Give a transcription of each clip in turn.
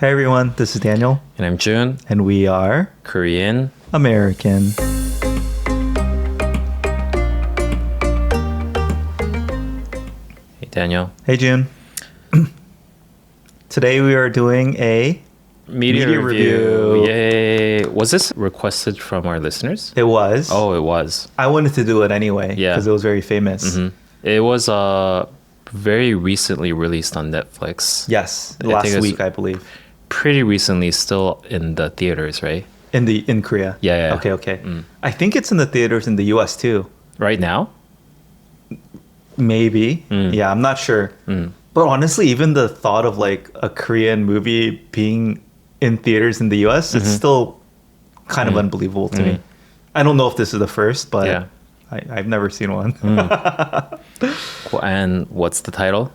Hey everyone, this is Daniel. And I'm Jun. And we are Korean American. Hey Daniel. Hey Jun. Today we are doing a media review. Yay. Was this requested from our listeners? It was. Oh, it was. I wanted to do it anyway because it was very famous. Mm-hmm. It was very recently released on Netflix. Yes, last week I believe. Pretty recently, still in the theaters, right? In Korea. Yeah. Okay. I think it's in the theaters in the US too. Right now? Maybe. Yeah, I'm not sure. But honestly, even the thought of like a Korean movie being in theaters in the US, it's still kind of unbelievable to me. I don't know if this is the first, but I've never seen one. And what's the title?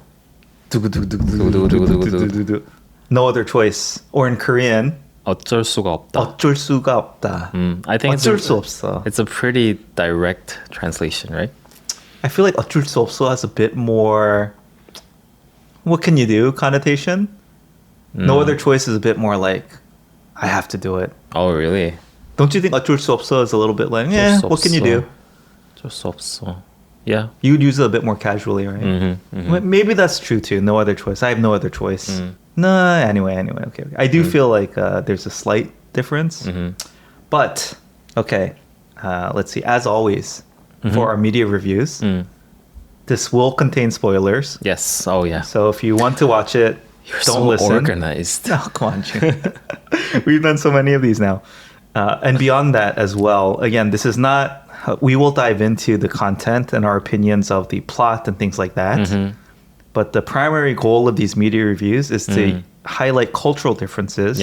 No Other Choice. Or in Korean, 어쩔수가없다. 어쩔수가없다. I think 어쩔 수 없어. It's a pretty direct translation, right? I feel like 어쩔 수 없어 has a bit more what can you do connotation. No Other Choice is a bit more like I have to do it. Oh, really? Don't you think 어쩔 수 없어 is a little bit like, what can you do? 어쩔 수 없어. Yeah. You would use it a bit more casually, right? Maybe that's true too. No other choice. I have no other choice. No, anyway. Okay. I do feel like there's a slight difference. But, okay. Let's see. As always, for our media reviews, this will contain spoilers. Yes. Oh, yeah. So if you want to watch it, don't listen. Organized. Oh, come on, Jun. We've done so many of these now. And beyond that as well, again, this is not... We will dive into the content and our opinions of the plot and things like that. But the primary goal of these media reviews is to highlight cultural differences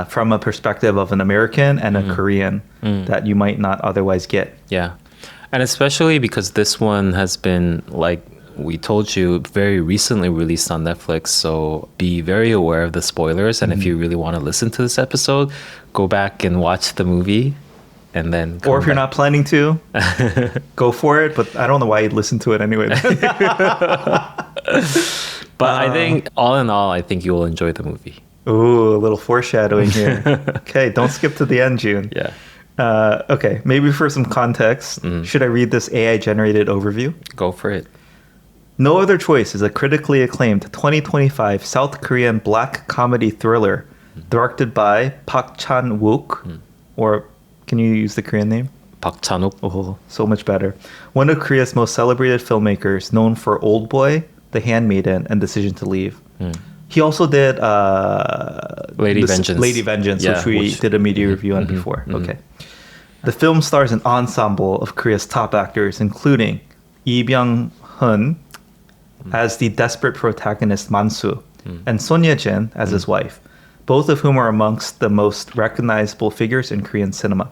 from a perspective of an American and a Korean that you might not otherwise get. Yeah. And especially because this one has been, like we told you, very recently released on Netflix. So be very aware of the spoilers. And if you really want to listen to this episode, go back and watch the movie. And then or if you're not planning to, go for it. But I don't know why you'd listen to it anyway. But I think, all in all, I think you will enjoy the movie. Ooh, a little foreshadowing here. Okay, don't skip to the end, Jun. Yeah. Okay, maybe for some context, should I read this AI-generated overview? Go for it. No Other Choice is a critically acclaimed 2025 South Korean black comedy thriller directed by Park Chan-wook, or... Can you use the Korean name? Park Chan-wook. Oh, so much better. One of Korea's most celebrated filmmakers, known for Old Boy, The Handmaiden, and Decision to Leave. He also did Lady Vengeance, which we did a media review on before. Okay. The film stars an ensemble of Korea's top actors, including Byung-hun as the desperate protagonist Mansu, and Son Ye-jin as his wife, both of whom are amongst the most recognizable figures in Korean cinema.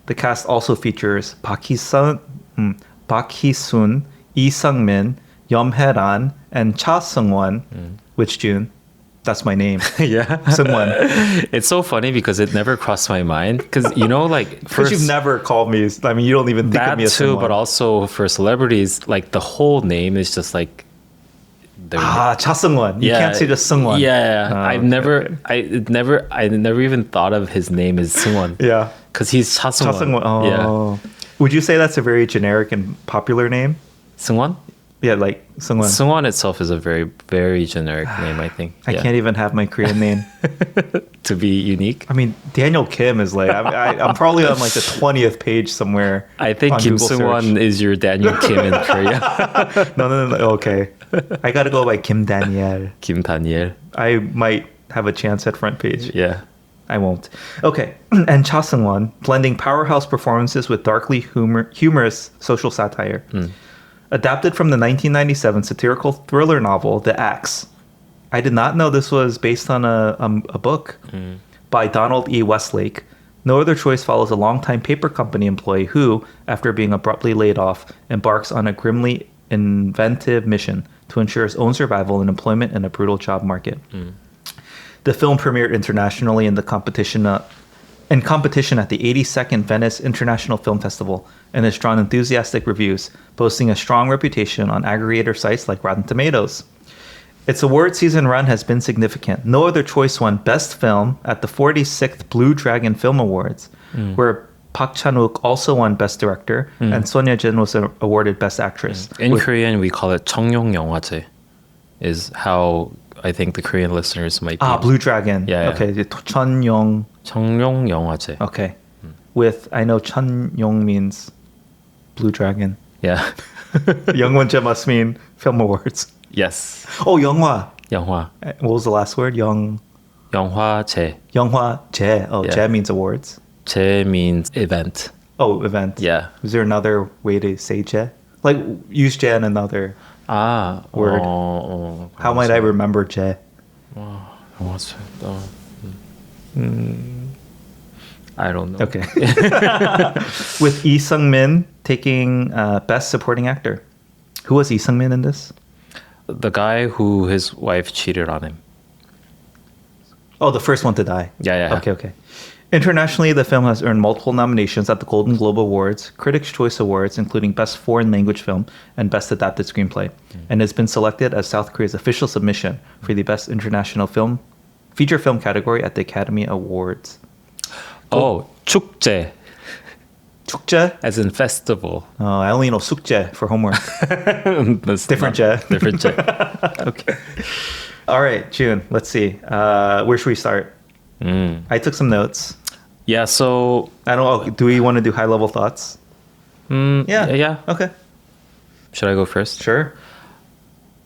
The cast also features Park Hee-sun, Lee Sung-min, Yeom Hae-ran, and Cha Seung-won, which, Jun, that's my name. Yeah. Seung-won. It's so funny because it never crossed my mind. Because, Because you've never called me, I mean, you don't even think of me as too, Seung-won. but also for celebrities, like the whole name is just like... Cha Seung-won. You can't say just Seung-won. Yeah. I never even thought of his name as Seung-won. Yeah. Because he's Cha Seung-won. Cha Seung-won. Oh. Yeah. Would you say that's a very generic and popular name? Seung-won? Yeah, like Seung-won. Seung-won itself is a very, very generic name, I think. I can't even have my Korean name. To be unique? I mean, Daniel Kim is like, I'm probably on like the 20th page somewhere. I think Kim Seung-won is your Daniel Kim in Korea. No. Okay. I got to go by Kim Daniel. Kim Daniel. I might have a chance at front page. Yeah. I won't. Okay. And Cha Seung-won, blending powerhouse performances with darkly humorous social satire. Adapted from the 1997 satirical thriller novel, The Axe. I did not know this was based on a book by Donald E. Westlake. No Other Choice follows a longtime paper company employee who, after being abruptly laid off, embarks on a grimly inventive mission to ensure his own survival and employment in a brutal job market. The film premiered internationally in competition at the 82nd Venice International Film Festival and has drawn enthusiastic reviews, boasting a strong reputation on aggregator sites like Rotten Tomatoes. Its award season run has been significant. No Other Choice won Best Film at the 46th Blue Dragon Film Awards, where Park Chan-wook also won Best Director, and Son Ye-jin was awarded Best Actress. In Korean, we call it 청룡 영화제, is how I think the Korean listeners might be. Blue Dragon. Yeah. Okay. 청룡. 청룡 영화제. Okay. With, I know 청룡 means Blue Dragon. Yeah. 영원제 must mean Film Awards. Yes. Oh, 영화. 영화. What was the last word? 영화제. 영화제. Oh, Yeah. 제 means awards. 제 means event. Oh, event. Yeah. Is there another way to say 제? Like, use 제 in another word. How might I remember 제? 영화제. I don't know. Okay. With Lee Sung-min taking Best Supporting Actor. Who was Lee Sung-min in this? The guy who his wife cheated on him. Oh, the first one to die. Yeah. Okay. Internationally, the film has earned multiple nominations at the Golden Globe Awards, Critics' Choice Awards, including Best Foreign Language Film and Best Adapted Screenplay, and has been selected as South Korea's official submission for the Best International Feature Film category at the Academy Awards. Oh, 축제, 축제? as in festival. I only know 숙제 for homework. That's Different not- 제. Different 제. Okay. All right, June, let's see. Where should we start? I took some notes. Yeah, so I don't know. Do we want to do high-level thoughts? yeah. Okay. Should I go first? Sure.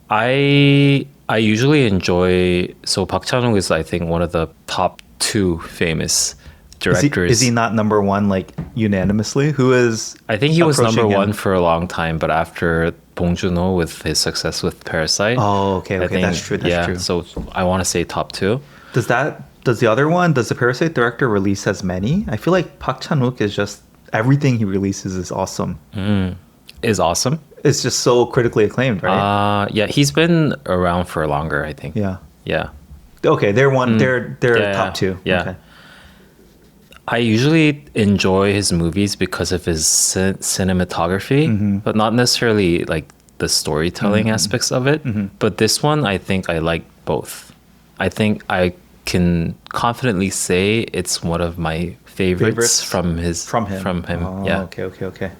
I usually enjoy. So Park Chan-wook is, I think, one of the top 2 famous directors. Is he not number one, like, unanimously? Who is? I think he was number approaching him? 1 for a long time, but after Bong-joon-ho with his success with Parasite. Oh, okay. I think, That's true. That's true. So I want to say top 2. Does the other one? Does the Parasite director release as many? I feel like Park Chan-wook is just everything he releases is awesome. Is awesome. It's just so critically acclaimed, right? Yeah, he's been around for longer, I think. Yeah. Okay, they're one. They're Yeah, top 2. Yeah. Okay. I usually enjoy his movies because of his cinematography, but not necessarily like the storytelling aspects of it. But this one, I think I like both. I think I can confidently say it's one of my favorites from him. Oh, Yeah. Okay.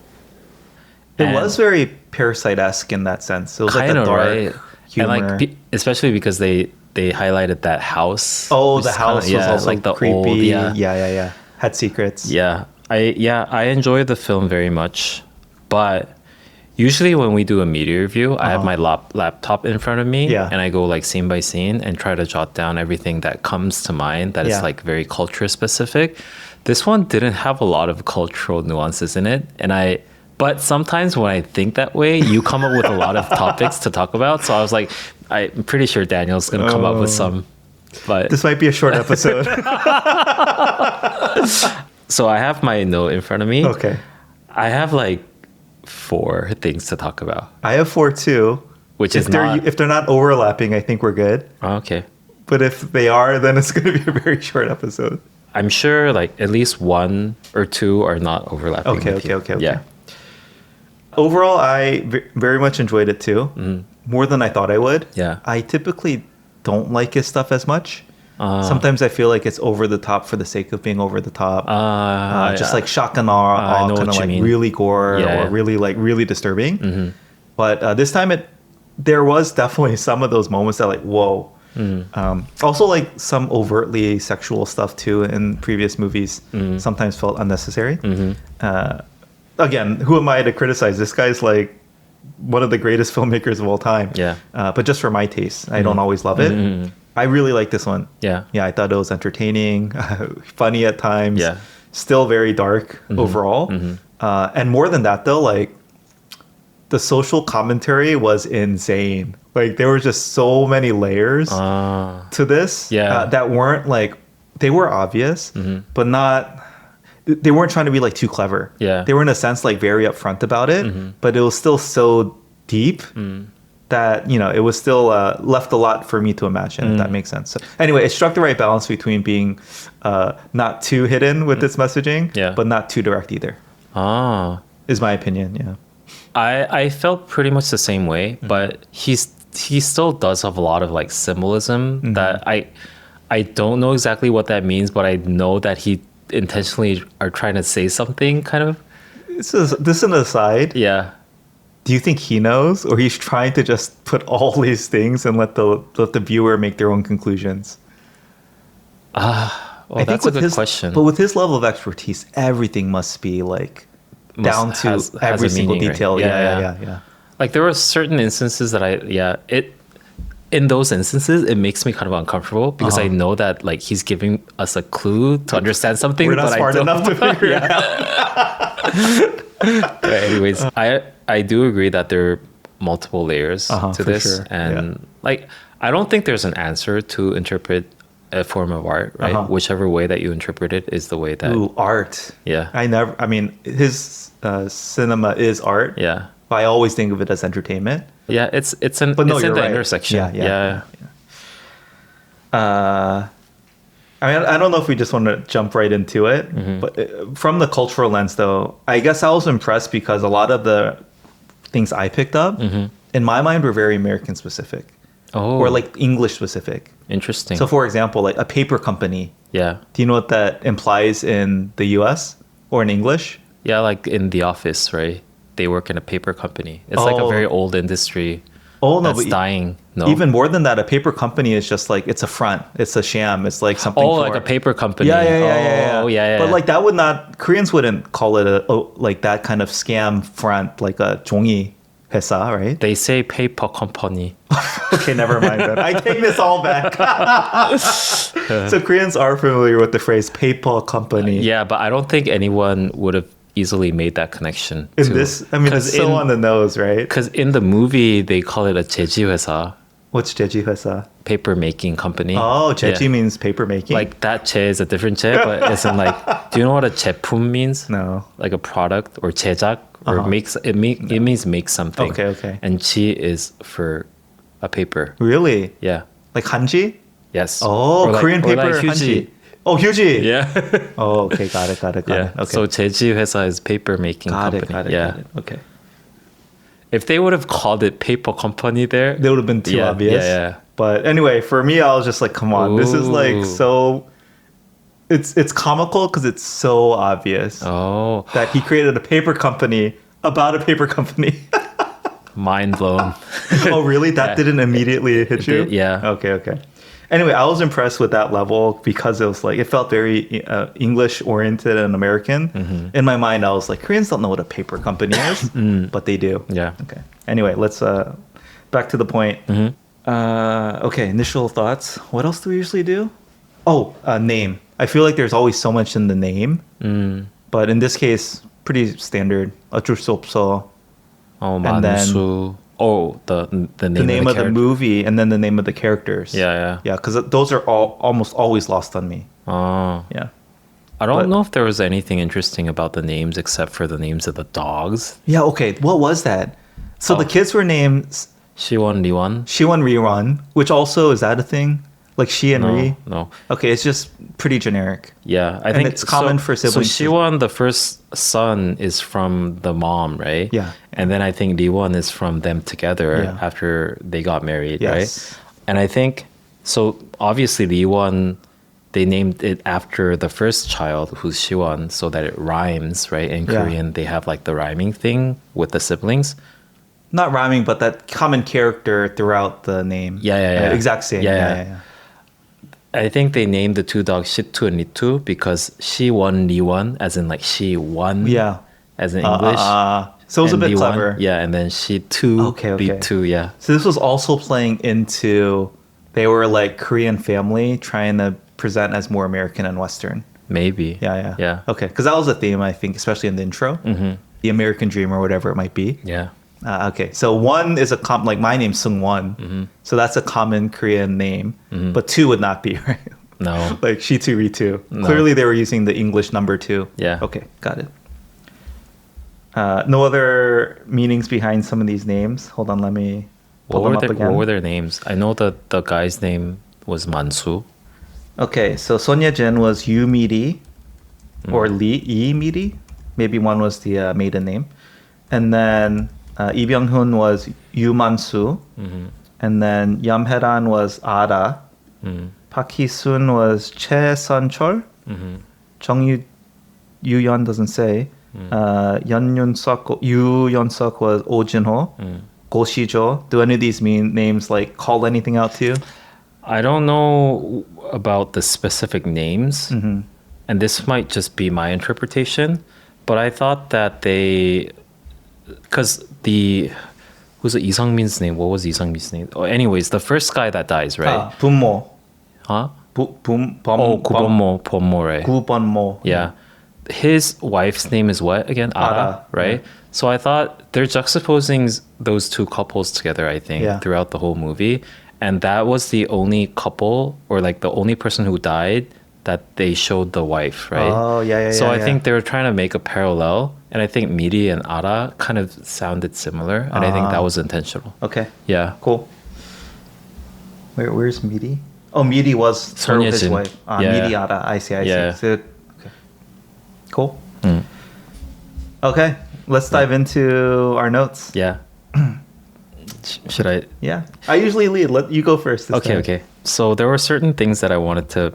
It was very Parasite-esque in that sense. It was like a Kinda, dark right? humor. And like, especially because they highlighted that house. Oh, which the is kinda- house was also like the creepy. old, Yeah. Had secrets. Yeah, I enjoy the film very much, but usually when we do a media review, I have my laptop in front of me, Yeah. and I go like scene by scene and try to jot down everything that comes to mind that is Yeah. like very culture specific. This one didn't have a lot of cultural nuances in it, but sometimes when I think that way, you come up with a lot of topics to talk about. So I was like, I'm pretty sure Daniel's gonna come up with some. But This might be a short episode. so I have my note in front of me. Okay. I have like 4 things to talk about. I have 4 too. Which if is not... if they're not overlapping, I think we're good. Okay. But if they are, then it's going to be a very short episode. I'm sure like at least 1 or 2 are not overlapping. Okay. Yeah. Overall, I very much enjoyed it too. More than I thought I would. Yeah. I typically don't like his stuff as much. Sometimes I feel like it's over the top for the sake of being over the top. Just like shock and awe, know kind of what you like mean. really gore Yeah. or really disturbing. But this time there was definitely some of those moments that like, whoa. Also like some overtly sexual stuff too in previous movies sometimes felt unnecessary. Again, who am I to criticize? This guy's like one of the greatest filmmakers of all time. Yeah. But just for my taste, I don't always love it. I really like this one. Yeah. I thought it was entertaining, funny at times. Yeah. Still very dark overall. And more than that, though, like the social commentary was insane. Like there were just so many layers to this that weren't like they were obvious, but not. They weren't trying to be like too clever. Yeah. They were in a sense like very upfront about it, but it was still so deep that, you know, it was still left a lot for me to imagine, if that makes sense. So anyway, it struck the right balance between being not too hidden with its messaging, but not too direct either. Is my opinion, yeah. I felt pretty much the same way, but he he still does have a lot of like symbolism that I don't know exactly what that means, but I know that he intentionally are trying to say something kind of. This is an aside. Yeah. Do you think he knows, or he's trying to just put all these things and let the viewer make their own conclusions? Well, that's a good question. But with his level of expertise, everything must be like down to has every a single meaning, detail. right? Yeah. Like there were certain instances that in those instances, it makes me kind of uncomfortable because I know that like he's giving us a clue to understand something. We're not but smart enough to figure it out. But anyways, I do agree that there are multiple layers to this, sure. and like I don't think there's an answer to interpret a form of art, right? Whichever way that you interpret it is the way that. Ooh, art. Yeah. I mean, his cinema is art. Yeah. But I always think of it as entertainment. Yeah, it's in But no, the you're right. intersection. Yeah. I mean, I don't know if we just want to jump right into it, but from the cultural lens, though, I guess I was impressed because a lot of the things I picked up, in my mind, were very American specific. Oh. Or like English specific. Interesting. So, for example, like a paper company. Yeah. Do you know what that implies in the US or in English? Yeah, like in The Office, right? They work in a paper company. It's like a very old industry that's dying. No? Even more than that, a paper company is just like, it's a front. It's a sham. It's like something like a paper company. Yeah. But like that would not, Koreans wouldn't call it like that kind of scam front, like a 종이 회사, right? They say paper company. Okay, never mind then. I take this all back. So Koreans are familiar with the phrase paper company. Yeah, but I don't think anyone would have easily made that connection. This, I mean, it's so on the nose, right? Because in the movie, they call it a 제지 회사. What's 제지 회사? Paper making company. Oh, 제지 means paper making? Like that 제 is a different 제, but it's in like, do you know what a 제품 means? No. Like a product or 제작 or it means make something. Okay. And 지 is for a paper. Really? Yeah. Like 한지? Yes. Oh, Korean paper like 한지. Oh, 휴지. Yeah. Oh, okay, got it. Okay. So 제지 회사 is paper making company. Got it. Okay. If they would have called it paper company there, They would have been too obvious. Yeah. But anyway, for me, I was just like, come on, this is like so. It's comical because it's so obvious that he created a paper company about a paper company. Mind blown. Oh, really? That didn't immediately hit you? Yeah. Okay. Anyway, I was impressed with that level because it was like, it felt very English oriented and American. In my mind, I was like, Koreans don't know what a paper company is, but they do. Yeah. Okay. Anyway, let's back to the point. Okay, initial thoughts. What else do we usually do? Oh, name. I feel like there's always so much in the name, but in this case, pretty standard. 어쩔수없어. Oh, and 만수. The name of the movie and then the name of the characters. Yeah. Because those are almost always lost on me. Oh. Yeah. I don't know if there was anything interesting about the names except for the names of the dogs. Yeah, okay. What was that? So the kids were named Siwon, Riwon. Siwon, Riwon, which also, is that a thing? Like Shi and Ri? No. Okay, it's just pretty generic. Yeah, I think it's common for siblings. So Siwon, the first son, is from the mom, right? Yeah. And then I think Riwon is from them together after they got married, right? And I think, so obviously Riwon, they named it after the first child, who's Siwon, so that it rhymes, right? In Korean, they have like the rhyming thing with the siblings. Not rhyming, but that common character throughout the name. Yeah. Exact same. Yeah. I think they named the two dogs Shitu and Ritu because Siwon, Riwon, as in like she won, as in English. So it was a bit Riwon, clever. Yeah, and then Shitu, Ritu, yeah. So this was also playing into, they were like Korean family trying to present as more American and Western. Maybe. Yeah. Okay, because that was a theme, I think, especially in the intro. The American dream or whatever it might be. Yeah. Okay, so one is like my name's Sung-won. So that's a common Korean name. But two would not be, right? No. Like Shitu, Ritu. No. Clearly they were using the English number two. Yeah. Okay, got it. No other meanings behind some of these names. Hold on, let me pull them up again. What were their names? I know that the guy's name was Mansu. Okay, so Son Ye-jin was Yu Miri or Yi Miri. Maybe one was the maiden name. And then Byung-hun was Yu Man-su. And then Yamheran was Ada. Park Hee-sun was Choi Sun-chol. Jung Yu-yeon doesn't say. Yu Yeon-suk was Oh Jin-ho. Go Shi-jo. Do any of these mean names like call anything out to you? I don't know about the specific names, and this might just be my interpretation, but I thought that because who's it, Lee Sung-min's name? What was Lee Sung-min's name? Oh, anyways, the first guy that dies, right? Bunmo. Huh? Bonmo. Bonmo, right? Bonmo. Yeah. His wife's name is what again? Ada, right? Yeah. So I thought they're juxtaposing those two couples together, I think, throughout the whole movie. And that was the only couple or like the only person who died that they showed the wife, right? Oh, yeah. So I think they were trying to make a parallel. And I think Miri and Ara kind of sounded similar. And I think that was intentional. Okay. Yeah. Cool. Where's Miri? Oh, Miri was his Ye-jin. wife. Yeah. Miri Ara. I see. Yeah. So, okay. Cool. Okay. Let's dive into our notes. Yeah. Should I? Yeah. I usually lead. Let you go first. This time. Okay. So there were certain things that I wanted to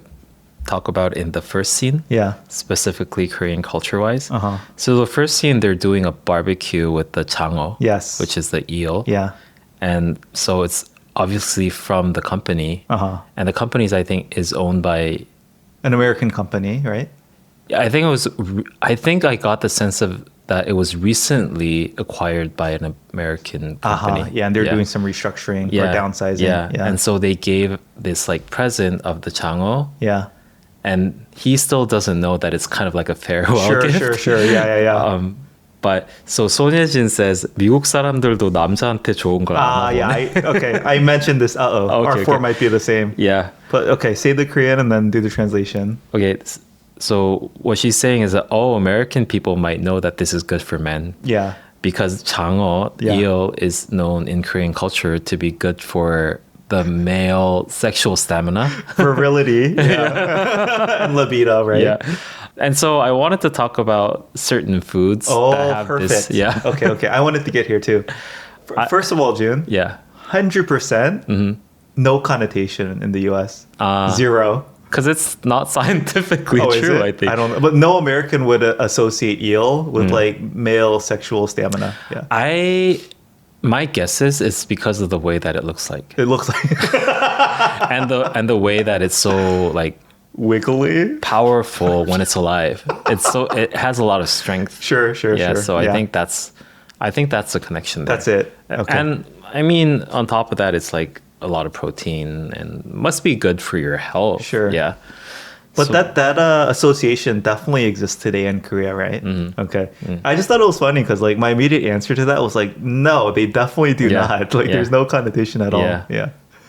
talk about in the first scene. Yeah. Specifically Korean culture-wise. Uh-huh. So the first scene, they're doing a barbecue with the chango. Yes. Which is the eel. Yeah. And so it's obviously from the company. Uh-huh. And the company's, I think, is owned by... An American company, right? I think I got the sense of that it was recently acquired by an American company. Yeah, and they're doing some restructuring or downsizing. Yeah. And so they gave this like present of the chango. Yeah. And he still doesn't know that it's kind of like a farewell gift. Sure. Yeah. But so 손예진 says 미국 사람들도 남자한테 좋은 걸 아나 보네. I mentioned this. Our four might be the same. Yeah. But okay, say the Korean and then do the translation. Okay. So what she's saying is that American people might know that this is good for men. Yeah. Because 장어, eel, is known in Korean culture to be good for the male sexual stamina. Virility. Yeah. And libido, right? Yeah. And so I wanted to talk about certain foods that have perfect. this. Yeah. Okay. I wanted to get here too. First of all, June. Yeah. 100% no connotation in the US. Zero. Because it's not scientifically true, I think. I don't know. But no American would associate eel with like male sexual stamina. Yeah. My guess is it's because of the way that it looks like. It looks like and the way that it's so like wiggly, powerful when it's alive. It has a lot of strength. Sure. Yeah, so I think that's the connection there. That's it. Okay. And I mean, on top of that, it's like a lot of protein and must be good for your health. Sure. Yeah. But that association definitely exists today in Korea, right? Okay. I just thought it was funny because like my immediate answer to that was like, no, they definitely do not. Like there's no connotation at all. Yeah.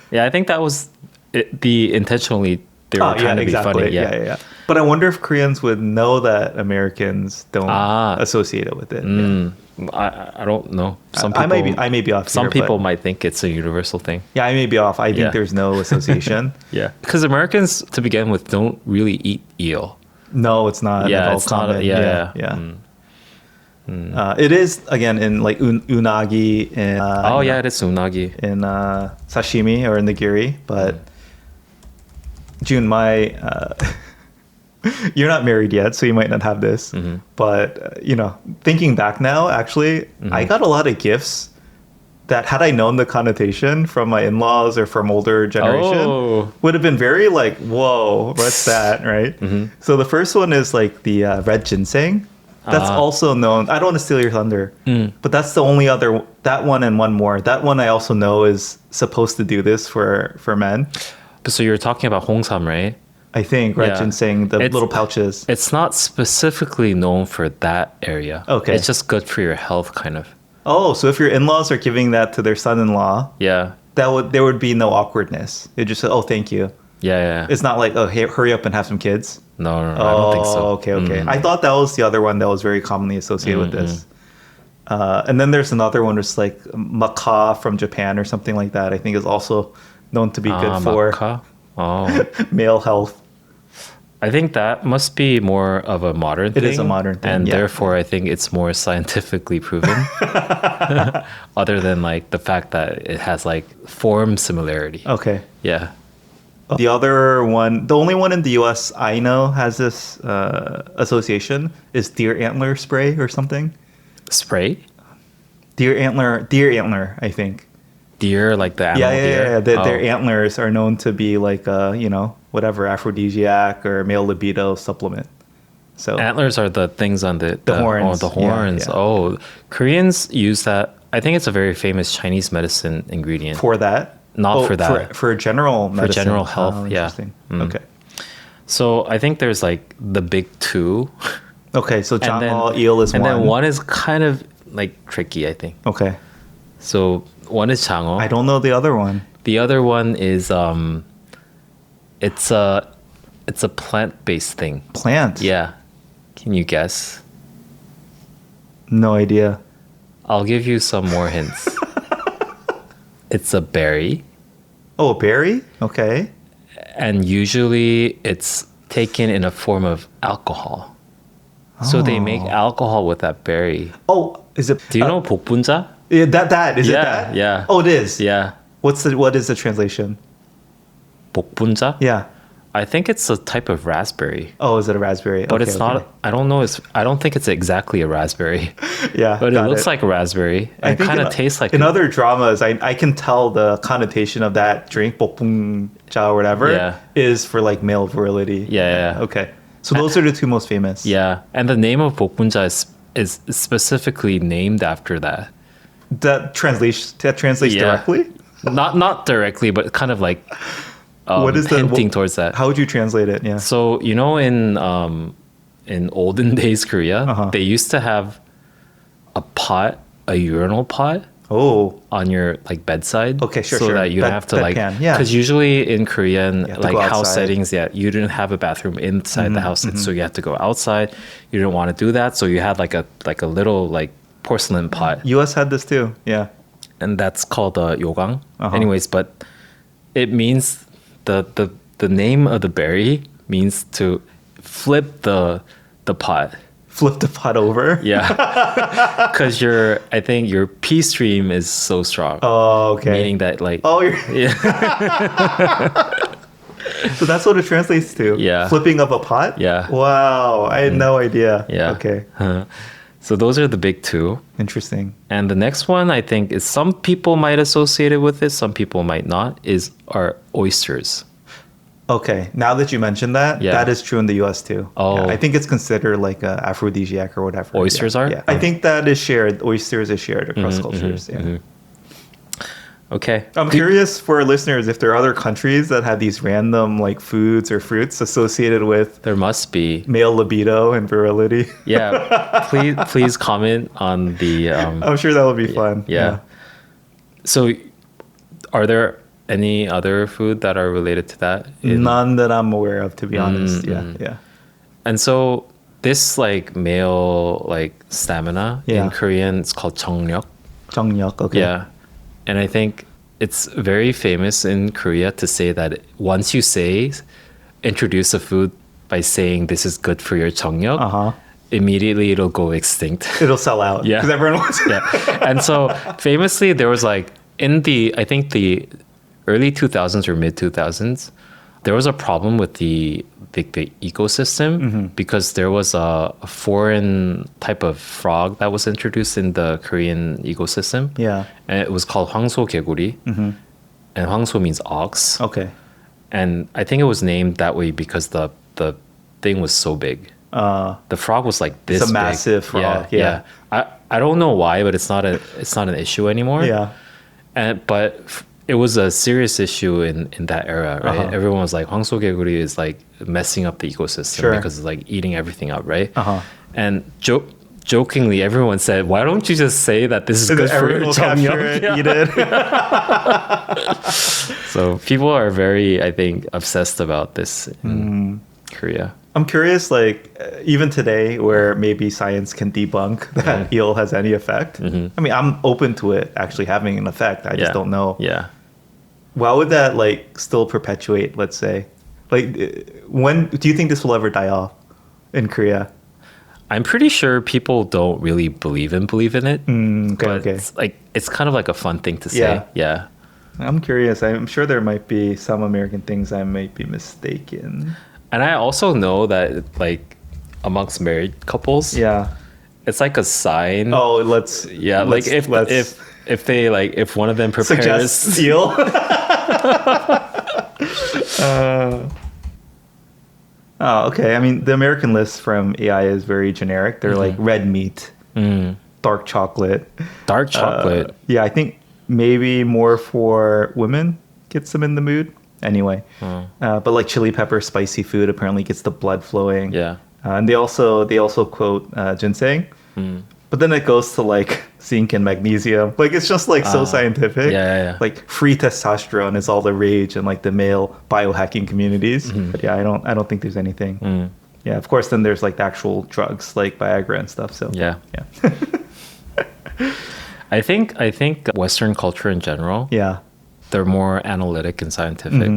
Yeah, I think that was the intentionally they were trying to be funny. Yeah. But I wonder if Koreans would know that Americans don't associate it with it. I don't know. I may be off. Some people might think it's a universal thing. Yeah, I may be off. I think there's no association. Yeah, because Americans, to begin with, don't really eat eel. No, it's not. Yeah, at all it's common. not. It is again in like unagi. It is unagi in sashimi or in nigiri. But June, you're not married yet, so you might not have this. But, thinking back now, actually, I got a lot of gifts that had I known the connotation from my in-laws or from older generation, would have been very like, whoa, what's that, right? So the first one is like the red ginseng. That's also known. I don't want to steal your thunder, but that's the only other, that one and one more. That one I also know is supposed to do this for men. So you're talking about hongsam, right? I think, red ginseng, the little pouches. It's not specifically known for that area. Okay. It's just good for your health, kind of. Oh, so if your in-laws are giving that to their son-in-law, there would be no awkwardness. It just, thank you. Yeah. It's not like, hey, hurry up and have some kids. No, I don't think so. Okay. I thought that was the other one that was very commonly associated with this. And then there's another one, which is like maca from Japan or something like that. I think is also known to be good for maca? male health. I think that must be more of a modern thing. It is a modern thing, And yeah. therefore, I think it's more scientifically proven. Other than like the fact that it has like form similarity. Okay. Yeah. The other one, the only one in the US I know has this association is deer antler spray or something. Spray? Deer antler, I think. Deer, like the animal deer? Yeah. Their antlers are known to be like whatever aphrodisiac or male libido supplement. So Antlers are the things on the horns. Oh, the horns. Yeah. Oh, Koreans use that. I think it's a very famous Chinese medicine ingredient. for that, Not for that. for general medicine. general health, yeah. Interesting. Mm. Okay. So I think there's like the big two. Okay, so And then- Janghao eel is and one. then one is kind of like tricky, I think. Okay. So one is Chang'o. I don't know the other one. The other one is it's a plant-based thing. Plant. Yeah. Can you guess? No idea. I'll give you some more hints. It's a berry, Oh, a berry? Okay. and usually it's taken in a form of alcohol. So they make alcohol with that berry. Oh, is it? Do you know Bokbunja? Yeah, that is it? Yeah, That? yeah. Oh, it is. Yeah. What is the translation? Bokbunja? Yeah. I think it's a type of raspberry. Oh, is it a raspberry? But Okay, it's okay. not. I don't know. I don't think it's exactly a raspberry. Yeah, But it got looks like a raspberry. And it think kind of in- tastes like. in other dramas. I can tell the connotation of that drink, Bokbunja or whatever, Yeah. is for like male virility. Yeah. Okay. So those are the two most famous. Yeah, and the name of Bokbunja is specifically named after that. That translates Yeah. directly. Not directly, but kind of like What is the hinting towards that. How would you translate it? Yeah. So in olden days Korea, Uh-huh. they used to have a urinal pot Oh. on your like bedside. Okay, sure, so sure. that you don't have to like, Bedpan, yeah. because usually in Korean have to like go house outside. settings, you didn't have a bathroom inside the house, so you had to go outside. You didn't want to do that, so you had like a little like porcelain pot, U.S. had this too. Yeah. and that's called yogang. Uh-huh. Anyways, but it means the name of the berry means to flip the pot. Flip the pot over. Yeah, because I think your pee stream is so strong. Oh, okay. Meaning that like Oh, yeah. so that's what it translates to. Yeah. Flipping up a pot. Yeah. Wow, I had no idea. Yeah. Okay. So those are the big two. Interesting. And the next one I think is some people might associate it with it, some people might not, are oysters. Okay. Now that you mentioned that, Yeah. that is true in the U.S. too. Oh. Yeah, I think it's considered like a aphrodisiac or whatever. Oysters yeah. are? Yeah. I think that is shared. Oysters is shared across cultures. Yeah. Okay. I'm curious for our listeners if there are other countries that have these random like foods or fruits associated with There must be. male libido and virility. Yeah. please comment on the I'm sure that would be fun. yeah. So are there any other food that are related to that? None that I'm aware of, to be honest. Yeah. And so this like male like stamina Yeah. in Korean, it's called 정력. 정력. Okay. Yeah. And I think it's very famous in Korea to say that once you introduce a food by saying this is good for your 정력, immediately it'll go extinct. It'll sell out. Yeah. Because everyone wants it. Yeah. And so famously there was like I think the early 2000s or mid 2000s, there was a problem with the ecosystem because there was a foreign type of frog that was introduced in the Korean ecosystem. Yeah. And it was called 황소 개구리. And 황소 means ox. Okay. And I think it was named that way because the thing was so big. The frog was like this It's a big. massive frog. Yeah. I don't know why, but it's not an issue anymore. Yeah. But it was a serious issue in that era, right? Everyone was like, 황소 개구리 is like messing up the ecosystem Sure. because it's like eating everything up, right? And jokingly, everyone said, why don't you just say that this is good for Everyone your will capture it, 정력? eat it. So people are very, I think, obsessed about this in Korea. I'm curious, like, even today, where maybe science can debunk that eel has any effect. I mean, I'm open to it actually having an effect. I just don't know. Yeah. Why would that, like, still perpetuate, let's say? Like, when do you think this will ever die off in Korea? I'm pretty sure people don't really believe in it. Okay, But okay. it's kind of like a fun thing to say. Yeah. Yeah. I'm curious. I'm sure there might be some American things I might be mistaken. And I also know that like amongst married couples, Yeah. it's like a sign. Oh, let's. Yeah, let's, like if they like if one of them prepares suggest seal. Oh, okay. I mean, the American list from AI is very generic. They're like red meat, dark chocolate. dark chocolate. Yeah, I think maybe more for women gets them in the mood. Anyway, but like chili pepper, spicy food apparently gets the blood flowing. Yeah. And they also quote ginseng. But then it goes to like zinc and magnesium. Like it's just like so scientific. Yeah. Like free testosterone is all the rage in like the male biohacking communities. But yeah, I don't think there's anything. Yeah, of course. Then there's like the actual drugs like Viagra and stuff. So Yeah. yeah, I think Western culture in general, yeah, they're more analytic and scientific.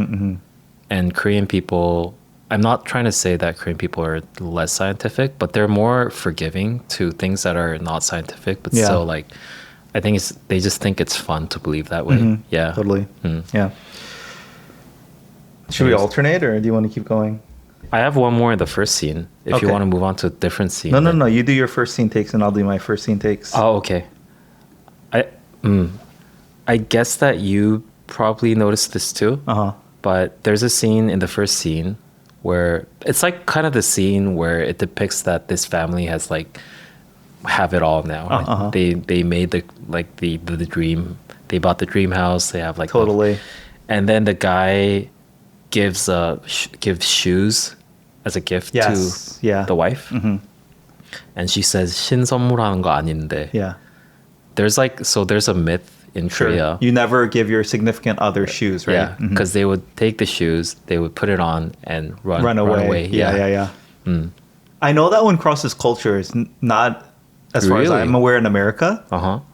And Korean people, I'm not trying to say that Korean people are less scientific, but they're more forgiving to things that are not scientific, but Yeah. still like, I think they just think it's fun to believe that way. Yeah. totally. Yeah. Should we alternate, or do you want to keep going? I have one more in the first scene. If Okay. you want to move on to a different scene. No. then- You do your first scene takes, and I'll do my first scene takes. Oh, okay. I guess that you probably noticed this too. But there's a scene in the first scene where it's like kind of the scene where it depicts that this family has like have it all now. They made the dream. They bought the dream house. They have like Totally. and then the guy gives shoes as a gift Yes. to Yeah. the wife. And she says 신선물하는 거 아닌데. Yeah. There's a myth in Korea. You never give your significant other shoes, right? Yeah, because they would take the shoes, they would put it on and run away. Yeah. I know that one crosses cultures, not as far as Really? I'm aware in America.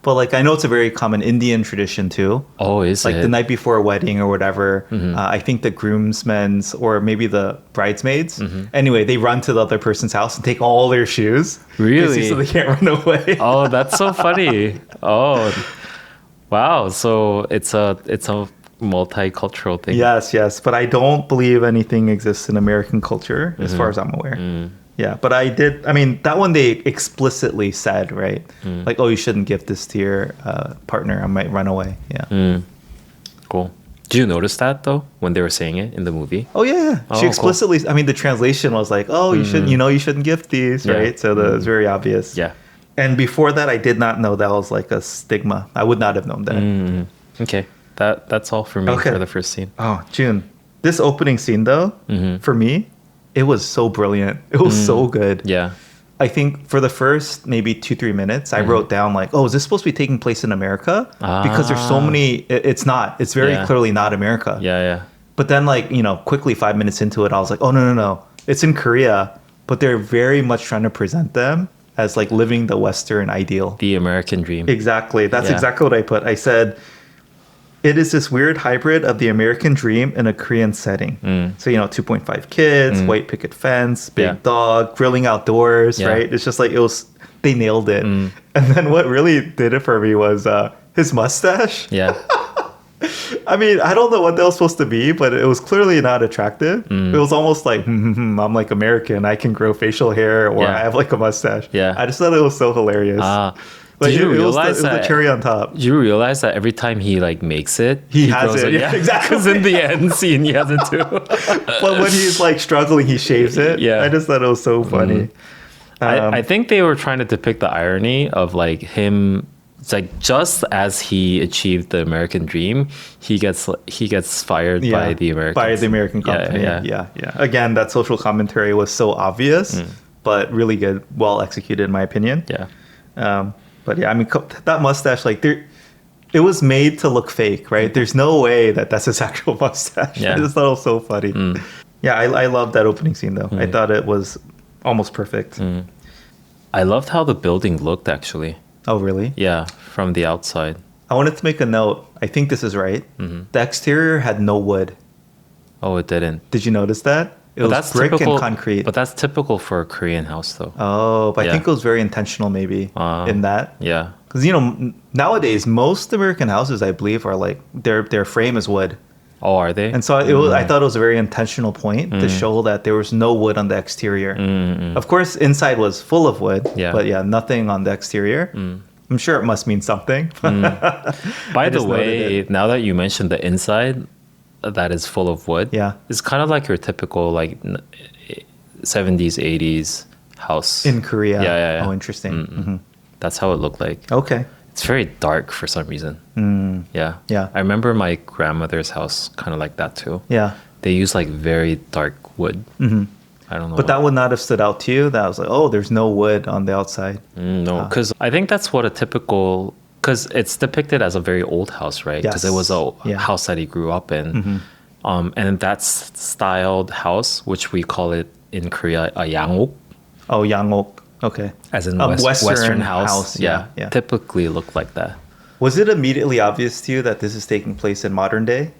But like I know it's a very common Indian tradition too. Oh, is Like it? the night before a wedding or whatever, I think the groomsmen's or maybe the bridesmaids. Anyway, they run to the other person's house and take all their shoes. Really? So they can't run away. Oh, that's so funny. Oh, wow. So it's a multicultural thing. Yes. But I don't believe anything exists in American culture as far as I'm aware. Yeah, but that one they explicitly said, right? Like, oh, you shouldn't give this to your partner. I might run away. Yeah. Cool. Did you notice that though when they were saying it in the movie? Oh, yeah. Oh, She cool. explicitly, the translation was like, oh, you shouldn't gift these, Yeah. right? So it's very obvious. Yeah. And before that, I did not know that was like a stigma. I would not have known that. Okay. That's all for me Okay. for the first scene. Oh, June. This opening scene, though, for me, it was so brilliant. It was so good. Yeah. I think for the first maybe 2-3 minutes, I wrote down like, oh, is this supposed to be taking place in America? Because there's so many, it's not. It's very Yeah. clearly not America. Yeah. But then like, quickly 5 minutes into it, I was like, oh, no. It's in Korea, but they're very much trying to present them as like living the Western ideal. The American dream. Exactly. That's Yeah. exactly what I put. I said, it is this weird hybrid of the American dream in a Korean setting. So, 2.5 kids, white picket fence, big Yeah. dog, grilling outdoors, Yeah. right? It's just like they nailed it. And then what really did it for me was his mustache. Yeah. I don't know what that was supposed to be, but it was clearly not attractive. It was almost like, I'm like American. I can grow facial hair or Yeah. I have like a mustache. Yeah. I just thought it was so hilarious. Did you it was realize the that? cherry on top. Did you realize that every time he like makes it, He has grows it. Yeah, exactly. Because in the end scene, he has it too. But when he's like struggling, he shaves it. Yeah. I just thought it was so funny. I think they were trying to depict the irony of like him. It's like just as he achieved the American dream, he gets fired by the American company. Yeah. Again, that social commentary was so obvious, but really good, well executed, in my opinion. Yeah. But yeah, that mustache, like it was made to look fake, right? There's no way that that's his actual mustache. Yeah. I just thought it was so funny. Yeah, I loved that opening scene though. I thought it was almost perfect. I loved how the building looked actually. Oh, really? Yeah, from the outside. I wanted to make a note. I think this is right. The exterior had no wood. Oh, it didn't. Did you notice that? It But was brick and concrete. But that's typical for a Korean house, though. Oh, but I Yeah. think it was very intentional maybe in that. Yeah. Because, nowadays, most American houses, I believe, are like, their frame is wood. Oh, are they? And so I thought it was a very intentional point to show that there was no wood on the exterior. Of course, inside was full of wood, Yeah. but nothing on the exterior. I'm sure it must mean something. By the way, now that you mentioned the inside that is full of wood, Yeah. it's kind of like your typical like 70s, 80s house. In Korea. Yeah. Oh, interesting. That's how it looked like. Okay. It's very dark for some reason. Yeah. Yeah. I remember my grandmother's house kind of like that too. Yeah. They use like very dark wood. I don't know. But that would not have stood out to you? That was like, oh, there's no wood on the outside. No, because I think that's what a typical, because it's depicted as a very old house, right? Because it was a house that he grew up in. And that's styled house, which we call it in Korea a 양옥. Oh, 양옥. Okay. As in Western house. Yeah. Typically look like that. Was it immediately obvious to you that this is taking place in modern day?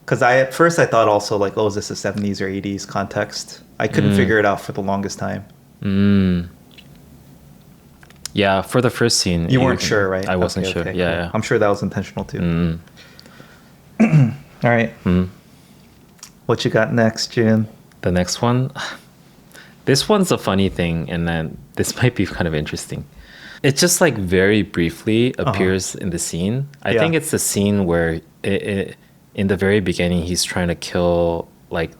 Because at first I thought also like, oh, is this a 70s or 80s context? I couldn't figure it out for the longest time. Yeah, for the first scene. You weren't sure, right? I wasn't sure. Okay, Yeah. I'm sure that was intentional too. All right. What you got next, Jun? The next one, this one's a funny thing, and then this might be kind of interesting. It just like very briefly appears in the scene. I think it's the scene where in the very beginning, he's trying to kill like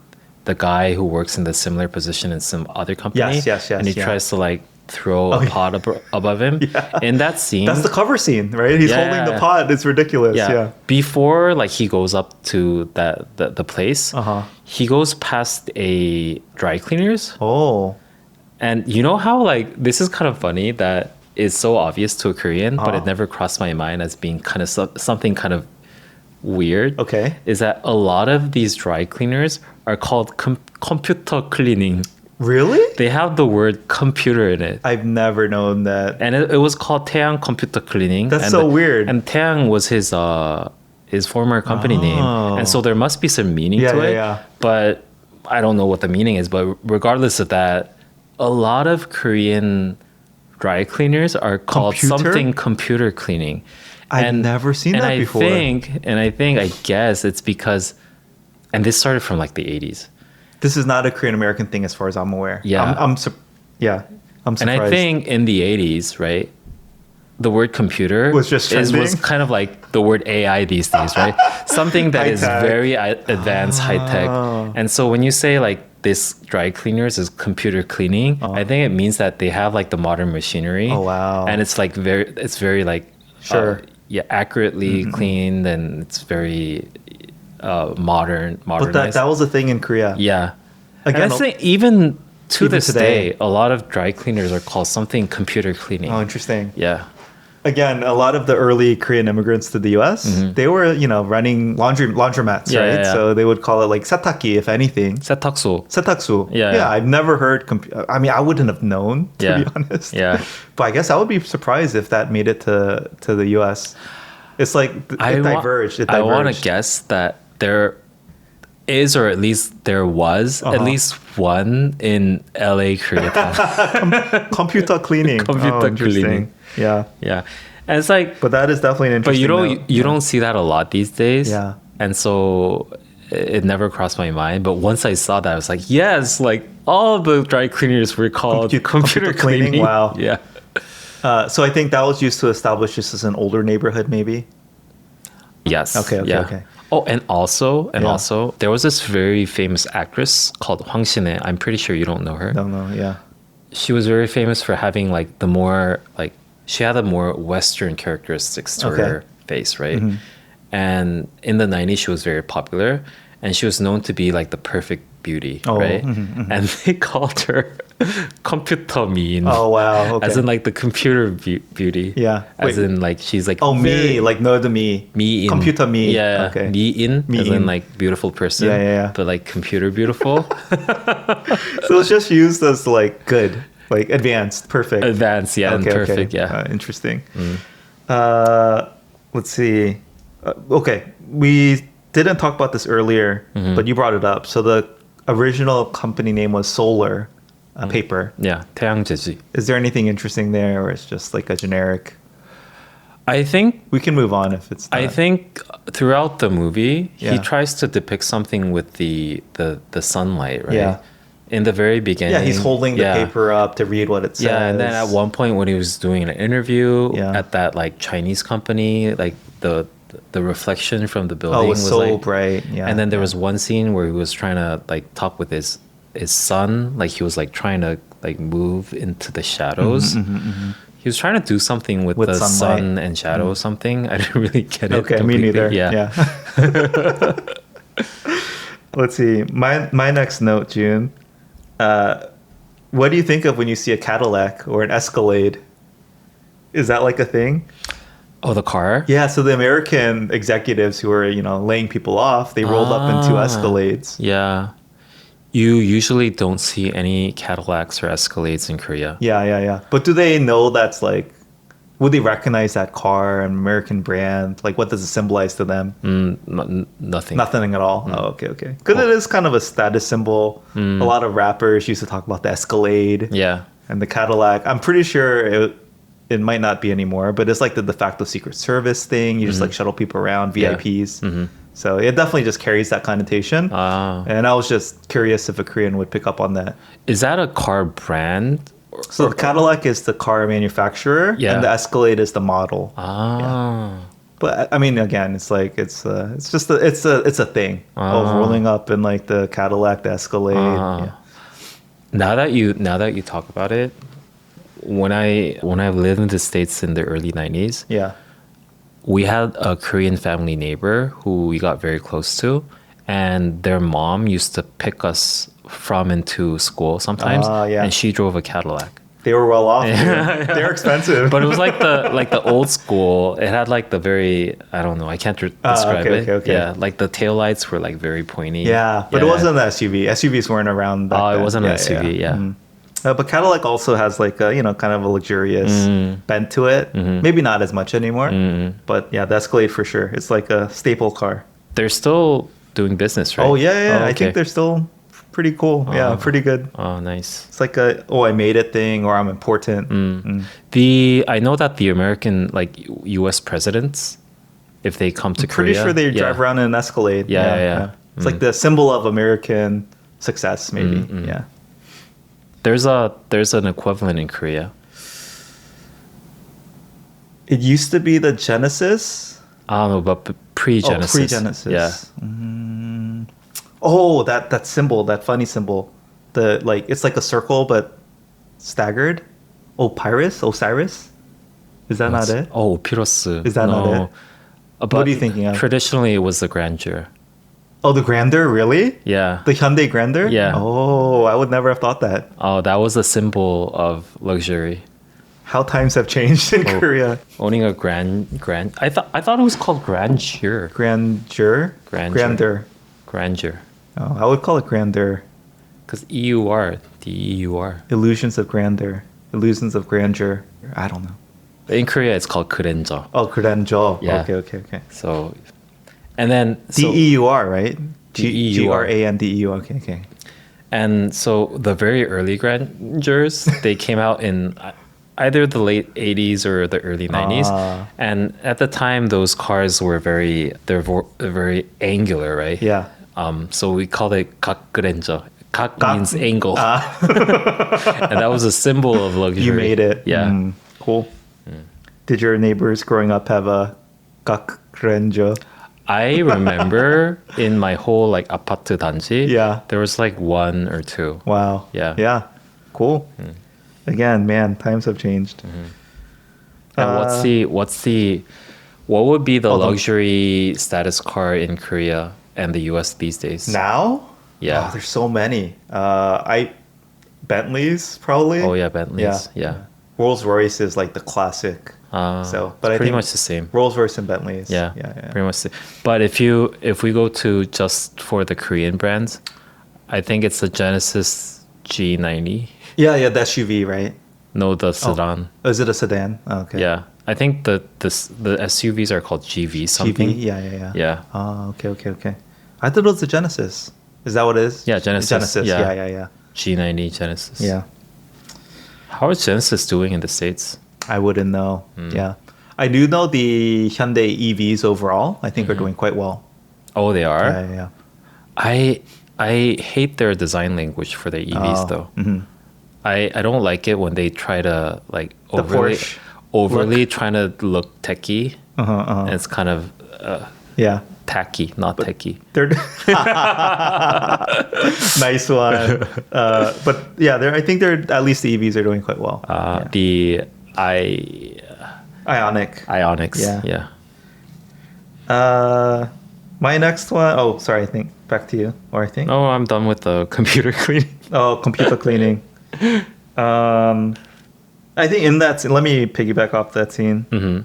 the guy who works in the similar position in some other company. Yes. And he tries to like throw a pot above him. In that scene, that's the cover scene, right? He's holding the pot. It's ridiculous. Yeah. Before like he goes up to the place, he goes past a dry cleaners. Oh. And you know how like this is kind of funny that is so obvious to a Korean, but it never crossed my mind as being kind of something kind of weird. Okay. Is that a lot of these dry cleaners are called computer cleaning. Really? They have the word computer in it. I've never known that. And it was called Taeyang Computer Cleaning. That's so weird. And Taeyang was his former company name. And so there must be some meaning to it. Yeah. But I don't know what the meaning is. But regardless of that, a lot of Korean dry cleaners are called something computer cleaning. I've never seen that before. I guess it's because, and this started from like the 80s. This is not a Korean American thing as far as I'm aware. Yeah. I'm surprised. And I think in the 80s, right, the word computer was just trending. was kind of like the word AI these days, right? Something that is very advanced, high tech. And so when you say like this dry cleaners is computer cleaning, I think it means that they have like the modern machinery. Oh, wow. And it's like very like accurately cleaned, and it's very modernized. But that was a thing in Korea. Yeah. Again, and I think even this today, day, a lot of dry cleaners are called something computer cleaning. Oh, interesting. Yeah. Again, a lot of the early Korean immigrants to the U.S., they were, running laundromats, right? Yeah. So they would call it like 세탁기, if anything. 세탁소. 세탁소. Yeah. I've never heard. I wouldn't have known, to be honest. Yeah. But I guess I would be surprised if that made it to the U.S. It's like it diverged. I want to guess that there is, or at least there was, at least one in LA, Koreatown. Computer cleaning. Computer cleaning. Yeah. Yeah. And it's like, but that is definitely an interesting but you don't see that a lot these days. Yeah. And so it never crossed my mind. But once I saw that, I was like, yes, like all the dry cleaners were called computer cleaning. Wow. Yeah. So I think that was used to establish this as an older neighborhood, maybe. Yes. Okay. Oh, and also, there was this very famous actress called Hwang Shin-hye. I'm pretty sure you don't know her. Don't know. Yeah. She was very famous for having like she had a more Western characteristics to her face, right? And in the 90s, she was very popular, and she was known to be like the perfect beauty, right? And they called her computer mean. Oh, wow. Okay. As in like the computer beauty. Yeah. As in like she's like me, like no the me. Me in. Computer me. Yeah. Okay. Me in. Me as in. in like beautiful person. Yeah. But like computer beautiful. So it's just used as like good. Like advanced, perfect. Advanced, yeah, and perfect, yeah. Interesting. Let's see. Okay, we didn't talk about this earlier, but you brought it up. So the original company name was Solar Paper. Yeah, 태양제지. Is there anything interesting there, or it's just like a generic? I think We can move on if it's not. I think throughout the movie, Yeah. he tries to depict something with the sunlight, right? Yeah. In the very beginning. Yeah, he's holding the yeah. paper up to read what it says. Yeah, and then at one point when he was doing an interview Yeah. at that like Chinese company, like the reflection from the building Oh, it was so like, bright. Yeah. And then there was one scene where he was trying to like talk with his son, like he was like trying to like move into the shadows. He was trying to do something with the sunlight. sun and shadow or something. I didn't really get it. Okay, me completely. neither. Yeah. Let's see. My next note, June. What do you think of when you see a Cadillac or an Escalade? Is that like a thing? Oh, the car? Yeah. So the American executives who were, laying people off, they rolled up into Escalades. Yeah. You usually don't see any Cadillacs or Escalades in Korea. Yeah. But do they know that's like? Would they recognize that car, an American brand? Like, what does it symbolize to them? Nothing. Nothing at all. Oh, okay. Because it is kind of a status symbol. A lot of rappers used to talk about the Escalade. Yeah. And the Cadillac. I'm pretty sure it might not be anymore, but it's like the de facto Secret Service thing. You just like shuttle people around, VIPs. So it definitely just carries that connotation. And I was just curious if a Korean would pick up on that. Is that a car brand? So the Cadillac is the car manufacturer, Yeah. and the Escalade is the model. But I mean, again, it's like it's just it's a thing of rolling up in like the Cadillac, the Escalade. Yeah. Now that you talk about it, when I lived in the States in the early 90s, Yeah. we had a Korean family neighbor who we got very close to, and their mom used to pick us from and to school sometimes, Yeah. and she drove a Cadillac. They were well off. They're expensive. But it was like the old school. It had like the very, I don't know, I can't describe it. okay. Yeah, like the taillights were like very pointy. Yeah, but it wasn't an SUV. SUVs weren't around back then. It wasn't an SUV. Yeah. But Cadillac also has like a, kind of a luxurious bent to it. Maybe not as much anymore. But yeah, the Escalade for sure. It's like a staple car. They're still doing business, right? Oh, yeah. I okay. think they're still pretty cool. Yeah, pretty good. Oh, nice. It's like I made it thing, or I'm important. I know that the American, like U.S. presidents, if they come to Pretty Korea, sure they drive around in an Escalade. Yeah. It's like the symbol of American success, maybe. Yeah. There's an equivalent in Korea. It used to be the Genesis. I don't know, but pre-Genesis. Oh, pre-Genesis. Yeah. Oh, that symbol, that funny symbol. It's like a circle but staggered. Osiris? Is that not it? Oh, Pyrrhus. Is that not it? But What are you thinking of? Traditionally, it was the Grandeur. Oh, the Grandeur, really? Yeah. The Hyundai Grandeur? Yeah. Oh, I would never have thought that. Oh, that was a symbol of luxury. How times have changed in Korea. Owning a grand. I thought it was called Grandeur. Grandeur? Grandeur. Oh, I would call it Grandeur. Because EUR, DEUR. Illusions of Grandeur. Illusions of Grandeur. I don't know. In Korea, it's called Grandeur. Oh, Grandeur. Yeah. Okay. So, and then DEUR, right? DEUR. GRANDEU. Okay. And so the very early Grandeurs, they came out in either the late 80s or the early 90s. And at the time, those cars were very angular, right? Yeah. So we called it Gak-Grandeur. Gak means angle. And that was a symbol of luxury. You made it. Yeah. Cool. Did your neighbors growing up have a Gak-Grandeur? I remember in my whole like 아파트 단지, Yeah. there was like one or two. Wow. Yeah. Yeah. Cool. Again, man, times have changed. And what would be the luxury status car in Korea and the US these days? Now? Yeah. Oh, there's so many. Bentleys probably. Oh yeah, Bentleys. Yeah. Rolls Royce is like the classic. But I pretty think much the same. Rolls Royce and Bentleys. Yeah, Yeah. pretty much. But if we go to just for the Korean brands, I think it's the Genesis G90. Yeah, the SUV, right? No, the sedan. Oh, is it a sedan? Oh, okay. Yeah, I think the SUVs are called GV something. GV? Yeah. Yeah. Oh, okay. I thought it was the Genesis. Is that what it is? Yeah, Genesis. Genesis. Yeah. Yeah. G90 Genesis. Yeah. How is Genesis doing in the States? I wouldn't know. Yeah. I do know the Hyundai EVs overall, I think, are doing quite well. Oh, they are? Yeah. I hate their design language for their EVs though. Mm-hmm. I don't like it when they try to like Porsche overly look. trying to look techie. And it's kind of Yeah. tacky, not techie. They're nice one. But yeah, I think they're at least the EVs are doing quite well. The Ionics. Yeah. My next one. Oh, sorry. I think back to you. Or I think. Oh, I'm done with the computer cleaning. Oh, computer cleaning. I think in that scene, let me piggyback off that scene. Mm-hmm.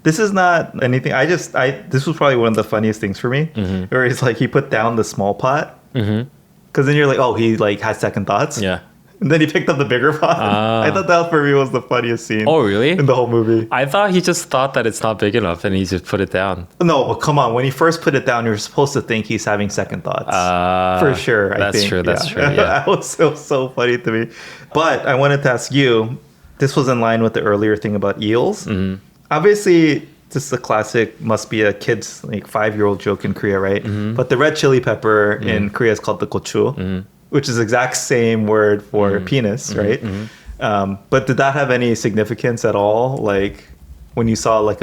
This is not anything. This was probably one of the funniest things for me, where it's like he put down the small pot, because then you're like, oh, he like has second thoughts. Yeah. And then he picked up the bigger pot. I thought that for me was the funniest scene. Oh, really? In the whole movie. I thought he just thought that it's not big enough and he just put it down. No, but come on. When he first put it down, you're supposed to think he's having second thoughts. For sure. That's true. That's true. Yeah. That was so funny to me. But I wanted to ask you, this was in line with the earlier thing about eels. Obviously, this is a classic, must be a kid's like 5-year-old joke in Korea, right? But the red chili pepper in Korea is called the gochu, which is the exact same word for penis, right? But did that have any significance at all? Like when you saw like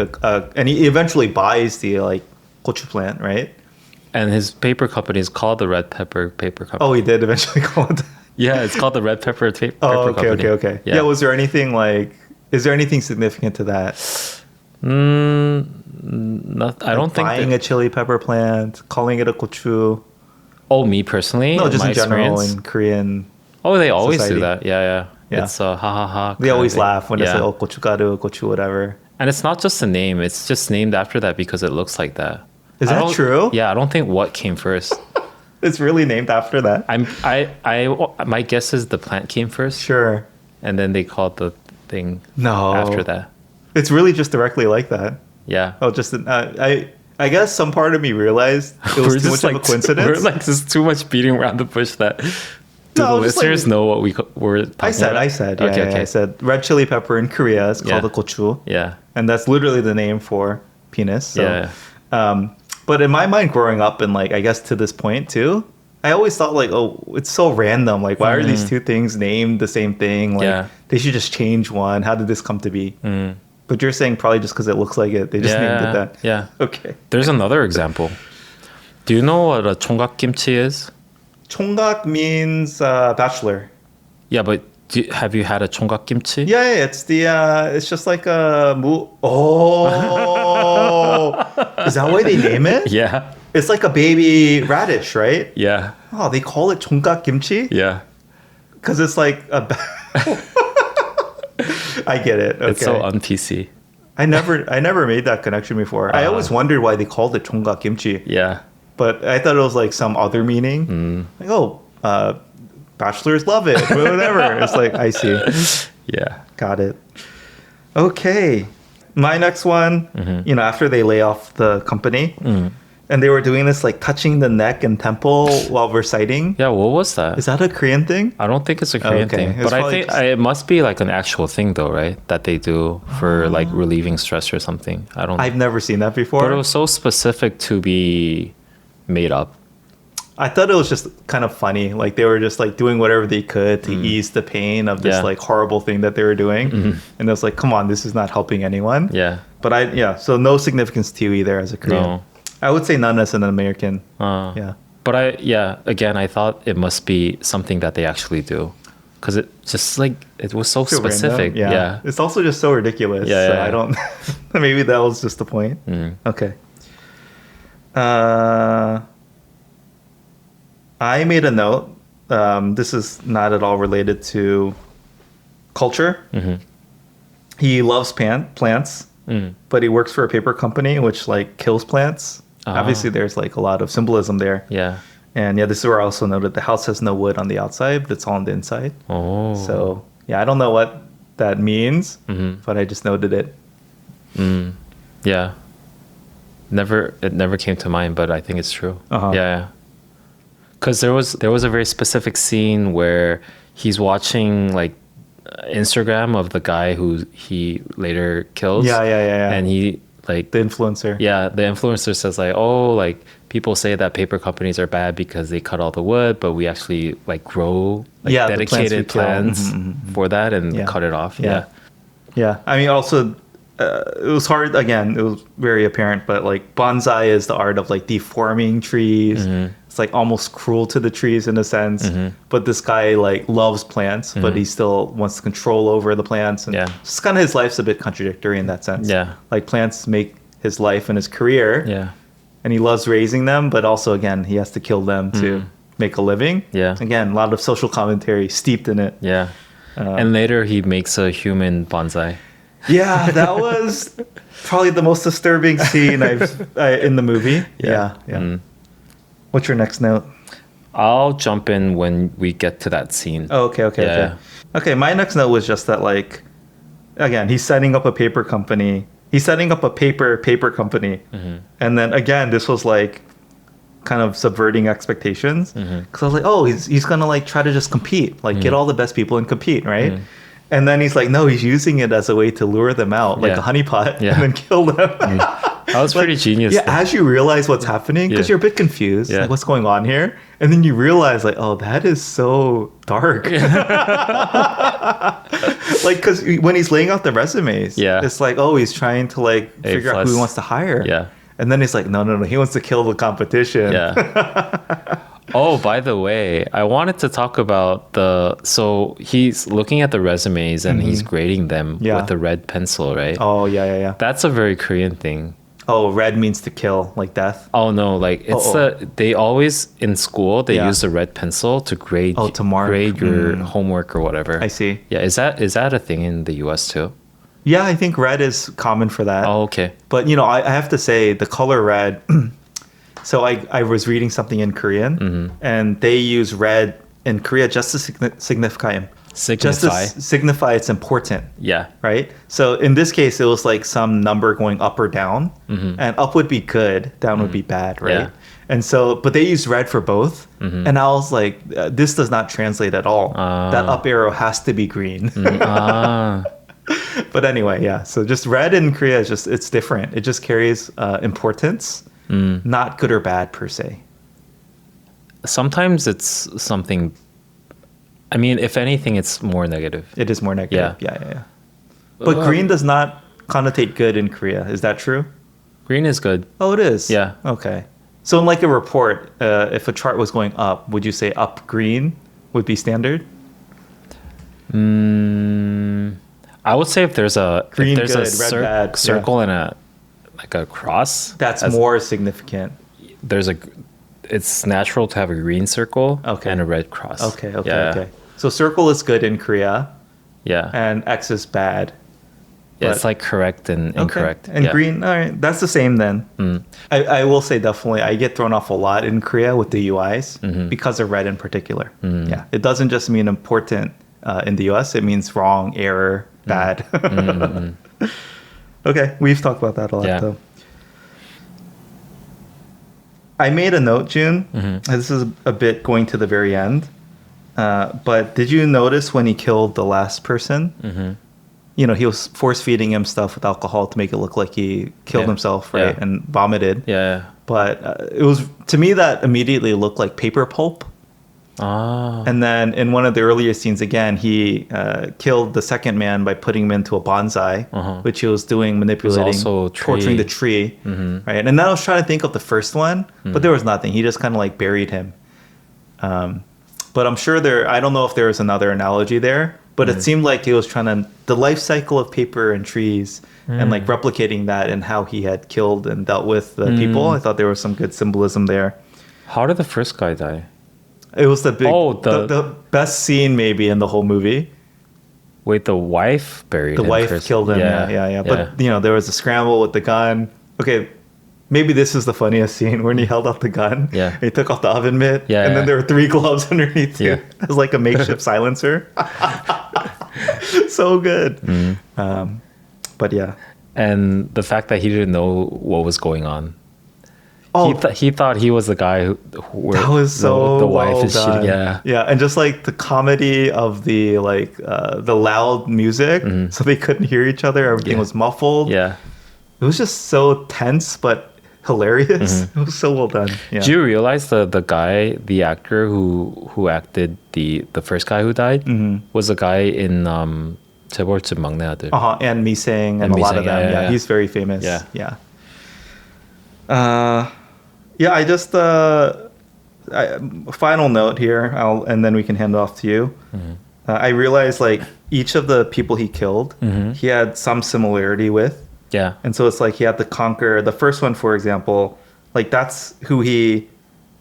and he eventually buys the like gochu plant, right? And his paper company is called the Red Pepper Paper Company. Oh, he did eventually call it that. Yeah, it's called the Red Pepper Paper Company. Okay. Yeah, was there anything like, is there anything significant to that? I don't think buying a chili pepper plant, calling it a gochu. Oh, me personally? No, just my in general experience? in Korean. Oh, they always society. do that. Yeah. Yeah. It's ha ha ha. They always laugh when they yeah. say, oh, gochugaru, gochu, whatever. And it's not just a name. It's just named after that because it looks like that. Is I that don't- true? Yeah, I don't think what came first. It's really named after that. My guess is the plant came first, Sure. and then they called the thing No. after that. It's really just directly like that. Yeah. Oh, just I guess some part of me realized it was too much of a coincidence. We're like there's too much beating around the bush that do No, the just like- listeners know what we were talking about? I said, yeah, Okay. I said red chili pepper in Korea is called Yeah. a gochu, Yeah. and that's literally the name for penis. So, Yeah. But in my mind, growing up, and like I guess to this point too, I always thought like, oh, it's so random. Like, why are these two things named the same thing? Like, Yeah. they should just change one. How did this come to be? But you're saying probably just because it looks like it, they just named it that. Yeah. Okay. There's another example. Do you know what a 총각 kimchi is? 총각 means bachelor. Yeah, but have you had a 총각 kimchi? Yeah, it's it's just like a Oh, is that why they name it? Yeah. It's like a baby radish, right? Yeah. Oh, they call it 총각 kimchi Yeah. because it's like a. I get it. Okay. It's so un-PC. I never made that connection before. I always wondered why they called it 총각 kimchi, Yeah. but I thought it was like some other meaning. Like, oh, bachelors love it, whatever. It's like, I see. Yeah. Got it. Okay. My next one, after they lay off the company, and they were doing this like touching the neck and temple while reciting. Yeah, what was that? Is that a Korean thing? I don't think it's a Korean Okay. thing. It's But I probably think just- it must be like an actual thing though, right? That they do for like relieving stress or something. I don't I've never seen that before. But it was so specific to be made up. I thought it was just kind of funny. Like they were just like doing whatever they could to ease the pain of this Yeah. like horrible thing that they were doing. And it was like, come on, this is not helping anyone. Yeah. But so no significance to you either as a Korean. No. I would say none as an American. Yeah. But again, I thought it must be something that they actually do. Because it just like, it was so Too specific. random. Yeah. It's also just so ridiculous. Yeah, So yeah. I don't, maybe that was just the point. Okay. I made a note. This is not at all related to culture. He loves plants, but he works for a paper company which like kills plants. Obviously, there's like a lot of symbolism there. Yeah. And this is where I also noted the house has no wood on the outside, but it's all on the inside. Oh. So I don't know what that means, but I just noted it. Yeah. It never came to mind, but I think it's true. Uh-huh. Yeah. Because there was a very specific scene where he's watching like Instagram of the guy who he later kills. Yeah. And he like The influencer. yeah, the influencer says like, oh, like people say that paper companies are bad because they cut all the wood, but we actually like grow like Yeah, the plants we dedicated kill. plants for that and Yeah. cut it off. Yeah. Yeah. I mean, also, it was hard. Again, it was very apparent, but like bonsai is the art of like deforming trees. It's like almost cruel to the trees in a sense. But this guy like loves plants, but he still wants control over the plants. And Yeah. just kind of his life's a bit contradictory in that sense. Yeah. Like plants make his life and his career. Yeah. And he loves raising them, but also again, he has to kill them to make a living. Yeah. Again, a lot of social commentary steeped in it. Yeah. And later he makes a human bonsai. Yeah, that was probably the most disturbing scene in the movie. Yeah. What's your next note? I'll jump in when we get to that scene. Oh, okay. Okay, my next note was just that, like, again, he's setting up a paper company. He's setting up a paper company. And then, again, this was, like, kind of subverting expectations. Because I was like, oh, he's going to, like, try to just compete. Like, get all the best people and compete, right? And then he's like, no, he's using it as a way to lure them out, like a honeypot, and then kill them. That was pretty genius. Yeah, as you realize what's happening, because you're a bit confused, like what's going on here, and then you realize, like, oh, that is so dark. Like, because when he's laying out the resumes, it's like, oh, he's trying to like figure out who he wants to hire. Yeah, and then he's like, no, he wants to kill the competition. Yeah. Oh, by the way, I wanted to talk about so he's looking at the resumes and he's grading them with a red pencil, right? Oh, yeah. That's a very Korean thing. Oh, red means to kill, like death? Oh, no, like it's they always, in school, they use the red pencil to grade, to mark. grade your homework or whatever. I see. Yeah, is that a thing in the US too? Yeah, I think red is common for that. Oh, okay. But, you know, I have to say the color red... So I was reading something in Korean, and they use red in Korea just to signify it's important. Yeah. Right? So in this case, it was like some number going up or down, and up would be good, down would be bad, right? Yeah. And so, but they use red for both, and I was like, this does not translate at all. That up arrow has to be green. But anyway, yeah. So just red in Korea is it's different. It just carries importance. Not good or bad per se. Sometimes it's something. I mean, if anything, it's more negative. It is more negative. Yeah. But green does not connotate good in Korea. Is that true? Green is good. Oh, it is? Yeah. Okay. So in like a report, if a chart was going up, would you say up green would be standard? I would say if there's a green if there's good, a red bad, circle and a cross, that's more significant. It's natural to have a green circle and a red cross. Okay. So circle is good in Korea. Yeah. And X is bad. Yeah, it's like correct and incorrect. And green, all right, that's the same then. I will say definitely, I get thrown off a lot in Korea with the UIs because of red in particular. Yeah, it doesn't just mean important in the US, it means wrong, error, bad. Okay, we've talked about that a lot though. I made a note, June. This is a bit going to the very end. But did you notice when he killed the last person? You know, he was force feeding him stuff with alcohol to make it look like he killed himself, right? And vomited. Yeah. But it was, to me, that immediately looked like paper pulp. And then in one of the earlier scenes, again, he killed the second man by putting him into a bonsai, which he was doing, manipulating, torturing the tree, right? And then I was trying to think of the first one, but there was nothing. He just kind of like buried him. But I'm sure I don't know if there was another analogy there, but it seemed like he was trying to, the life cycle of paper and trees and like replicating that and how he had killed and dealt with the people. I thought there was some good symbolism there. How did the first guy die? It was the big, the best scene maybe in the whole movie. Wait, the wife buried him. The wife first. killed him. Yeah. But you know, there was a scramble with the gun. Okay, maybe this is the funniest scene when he held out the gun. Yeah. He took off the oven mitt. Yeah. And then there were 3 gloves underneath too. It was like a makeshift silencer. So good. But yeah. And the fact that he didn't know what was going on. Oh, He thought he was the guy who that was so the wife well is done. cheating. Yeah. And just like the comedy of the like the loud music, so they couldn't hear each other. Everything was muffled. Yeah. It was just so tense, but hilarious. It was so well done. Yeah. Do you realize the guy, the actor who acted the first guy who died was a guy in 재벌집 막내 아들. And Misang and a lot of them. Yeah, he's very famous. Yeah. I just final note here, and then we can hand it off to you. I realized like each of the people he killed, he had some similarity with. Yeah. And so it's like he had to conquer the first one, for example, like that's who he,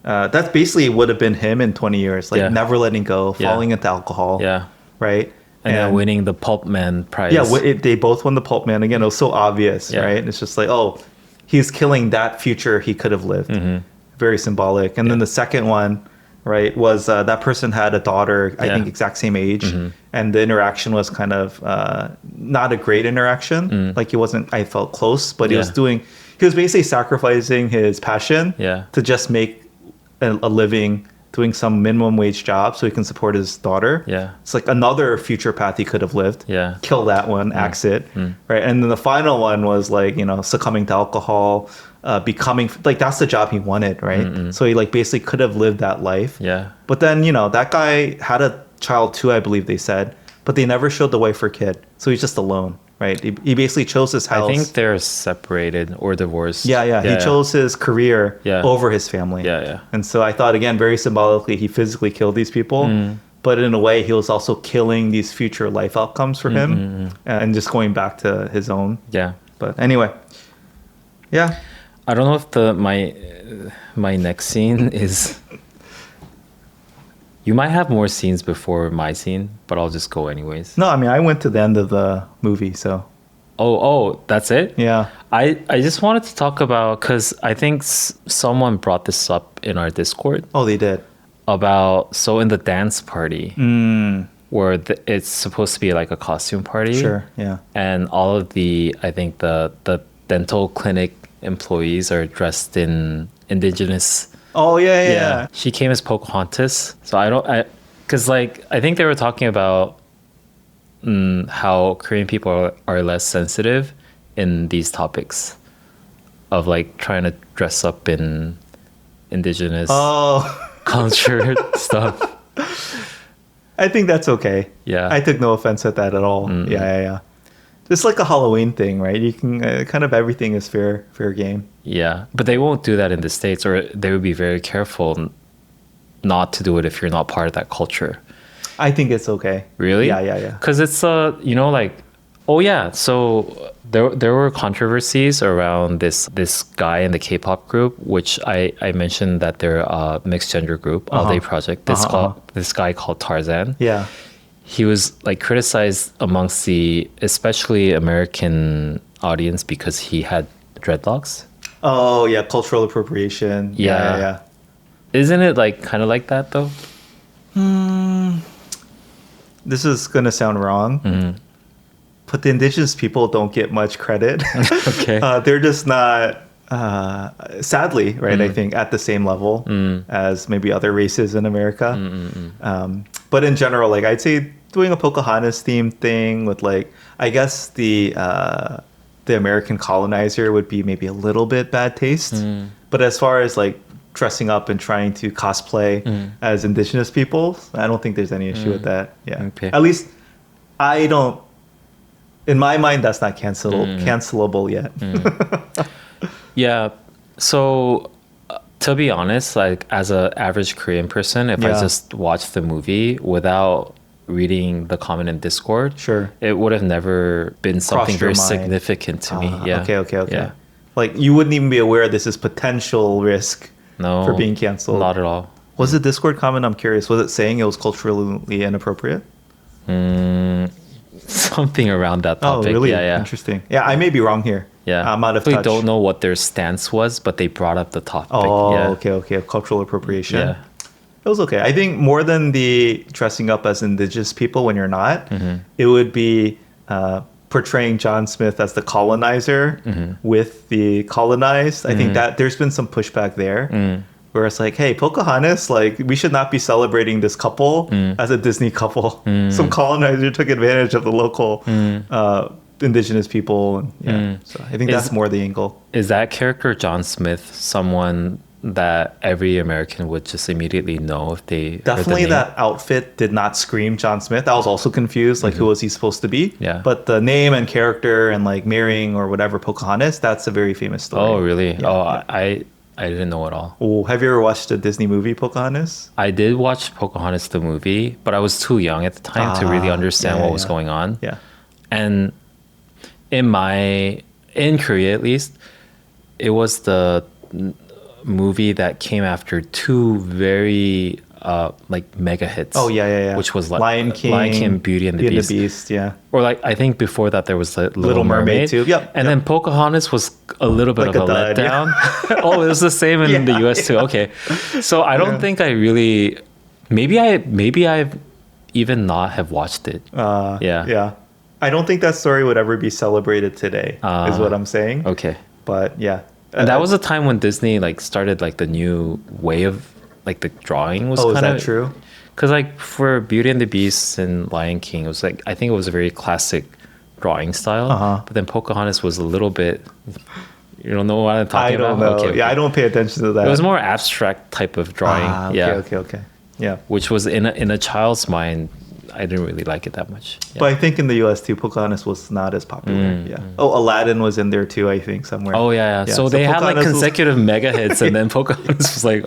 that's basically would have been him in 20 years, like never letting go, falling into alcohol. Yeah. Right. And then winning the Pulp Man prize. Yeah. They both won the Pulp Man. Again, it was so obvious, right? It's just like, oh, he's killing that future he could have lived. Very symbolic. And then the second one, right, was that person had a daughter, I think exact same age. And the interaction was kind of not a great interaction. Like he wasn't, I felt close, but he was basically sacrificing his passion to just make a living doing some minimum wage job so he can support his daughter. Yeah. It's like another future path he could have lived. Yeah. Kill that one, axe it. Right. And then the final one was like, succumbing to alcohol, becoming like that's the job he wanted, right? So he like basically could have lived that life. Yeah. But then, that guy had a child too, I believe they said, but they never showed the wife or kid. So he's just alone, right? He basically chose his house. I think they're separated or divorced. Yeah. He chose his career over his family. Yeah. And so I thought, again, very symbolically, he physically killed these people. But in a way, he was also killing these future life outcomes for him and just going back to his own. Yeah. But anyway, yeah. I don't know if my next scene is... You might have more scenes before my scene, but I'll just go anyways. No, I mean, I went to the end of the movie, so... Oh, that's it? Yeah. I just wanted to talk about... Because I think someone brought this up in our Discord. Oh, they did? About... So in the dance party, where it's supposed to be like a costume party. Sure, yeah. And all of I think the dental clinic employees are dressed in Indigenous... Oh, yeah. She came as Pocahontas. So because like, I think they were talking about how Korean people are less sensitive in these topics of like trying to dress up in Indigenous culture stuff. I think that's okay. Yeah. I took no offense at that at all. Yeah. It's like a Halloween thing, right? You can kind of everything is fair game. Yeah, but they won't do that in the States, or they would be very careful not to do it if you're not part of that culture. I think it's okay. Really? Yeah. Because it's like, oh yeah. So there were controversies around this guy in the K-pop group, which I mentioned that they're a mixed gender group, All Day Project. This guy called Tarzan. Yeah. He was like criticized amongst the especially American audience because he had dreadlocks. Oh yeah, cultural appropriation. Yeah. Isn't it like kind of like that though? This is gonna sound wrong, but the indigenous people don't get much credit. Okay. They're just not, sadly, right? I think at the same level as maybe other races in America. But in general, like I'd say, doing a Pocahontas themed thing with like, I guess the American colonizer would be maybe a little bit bad taste. But as far as like dressing up and trying to cosplay as indigenous people, I don't think there's any issue with that. Yeah. Okay. At least I don't, in my mind, that's not cancelable yet. Yeah. So to be honest, like as an average Korean person, if I just watched the movie without reading the comment in Discord, sure, it would have never been something very significant to me. Yeah. Okay. Yeah. Like you wouldn't even be aware this is potential risk for being canceled. Not at all. Was the Discord comment? I'm curious. Was it saying it was culturally inappropriate? Something around that topic. Oh, really? Yeah. Interesting. Yeah, I may be wrong here. Yeah, I'm out of touch. touch. Don't know what their stance was, but they brought up the topic. Oh, yeah. Okay. Cultural appropriation. Yeah. It was okay. I think more than the dressing up as indigenous people when you're not, it would be portraying John Smith as the colonizer with the colonized. I think that there's been some pushback there. Where it's like, hey, Pocahontas, like, we should not be celebrating this couple as a Disney couple. Some colonizer took advantage of the local indigenous people. And, yeah, so I think that's more the angle. Is that character John Smith someone that every American would just immediately know if they Definitely that outfit did not scream John Smith. I was also confused, like, who was he supposed to be? Yeah. But the name and character and, like, marrying or whatever Pocahontas, that's a very famous story. Oh, really? Yeah, I didn't know at all. Oh, have you ever watched the Disney movie Pocahontas? I did watch Pocahontas the movie, but I was too young at the time to really understand what was going on. Yeah. And in Korea at least, it was the movie that came after two very like mega hits. Oh yeah. Which was like Lion King, Beauty and the Beast. Yeah. Or like I think before that there was the Little Mermaid too. Yep. And then Pocahontas was a little bit Like of a a dud, letdown. Oh, it was the same in the US too. Okay. So I don't think I really maybe I've even not have watched it. Yeah. I don't think that story would ever be celebrated today, is what I'm saying. Okay. But yeah. And that was a time when Disney like started like the new way of like the drawing was is kind of that true? Because like for Beauty and the Beast and Lion King, it was like I think it was a very classic drawing style. But then Pocahontas was a little bit. You don't know what I'm talking about? I don't know. Okay. Yeah, I don't pay attention to that. It was more abstract type of drawing. Okay. Yeah. Which was in a child's mind. I didn't really like it that much. Yeah. But I think in the US too, Pocahontas was not as popular. Yeah. Oh, Aladdin was in there too, I think, somewhere. Oh, yeah. So they had like consecutive mega hits and then Pocahontas was like...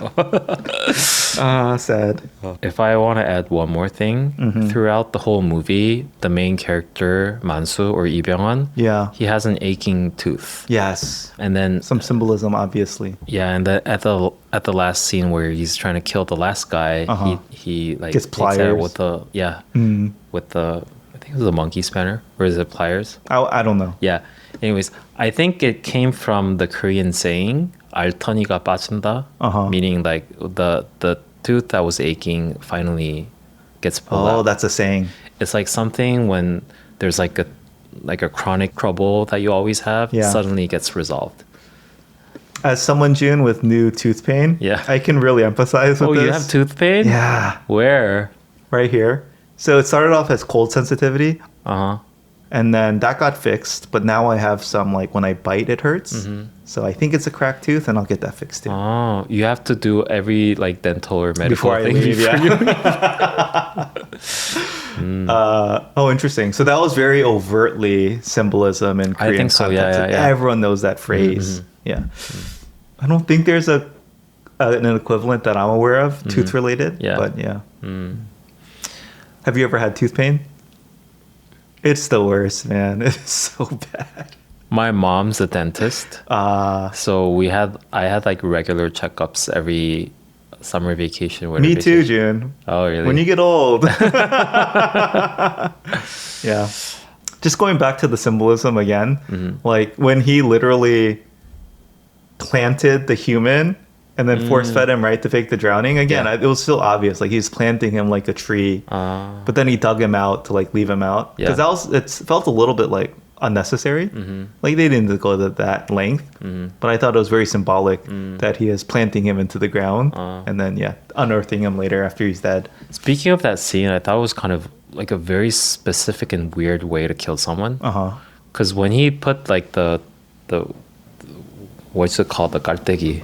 sad. If I want to add one more thing, throughout the whole movie, the main character, Mansu or Lee Byung-hun, he has an aching tooth. Yes. And then... some symbolism, obviously. Yeah, and at the last scene where he's trying to kill the last guy, he like gets pliers takes it out with the with the I think it was a monkey spanner, or is it pliers? I don't know. Yeah. Anyways, I think it came from the Korean saying "알턴이가 빠진다," meaning like the tooth that was aching finally gets pulled out. Oh, that's a saying. It's like something when there's like a chronic trouble that you always have suddenly gets resolved. As someone, June, with new tooth pain, I can really empathize with this. Oh, you have tooth pain? Yeah. Where? Right here. So it started off as cold sensitivity. And then that got fixed. But now I have some, like, when I bite, it hurts. So I think it's a cracked tooth, and I'll get that fixed too. Oh, you have to do every, like, dental or medical before I thing leave, Oh, interesting. So that was very overtly symbolism in Korean I think so, context. Everyone knows that phrase. Yeah. I don't think there's an equivalent that I'm aware of, tooth related. But yeah. Have you ever had tooth pain? It's the worst, man. It's so bad. My mom's a dentist. So I had like regular checkups every summer vacation. Me too, June. Oh, really? When you get old. Yeah. Just going back to the symbolism again, like when he literally planted the human and then force fed him, right, to fake the drowning. Again, it was still obvious, like he's planting him like a tree, but then he dug him out to like leave him out because it felt a little bit like unnecessary. Like they didn't go to that length, but I thought it was very symbolic that he is planting him into the ground and then unearthing him later after he's dead. Speaking of that scene, I thought it was kind of like a very specific and weird way to kill someone. Because when he put like the what's it called, the 갈대기,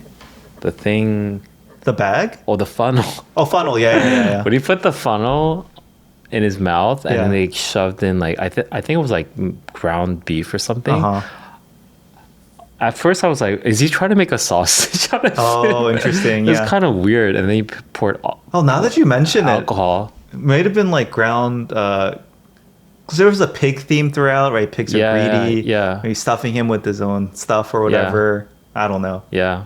the thing, the bag, or the funnel. Oh, funnel, yeah. When he put the funnel in his mouth and then they shoved in like I think it was like ground beef or something. At first I was like, is he trying to make a sausage out of it? Oh, interesting. It was kind of weird. And then he poured now that you mention alcohol. It might have been like ground because there was a pig theme throughout, right? Pigs are greedy. He's stuffing him with his own stuff or whatever. I don't know. Yeah.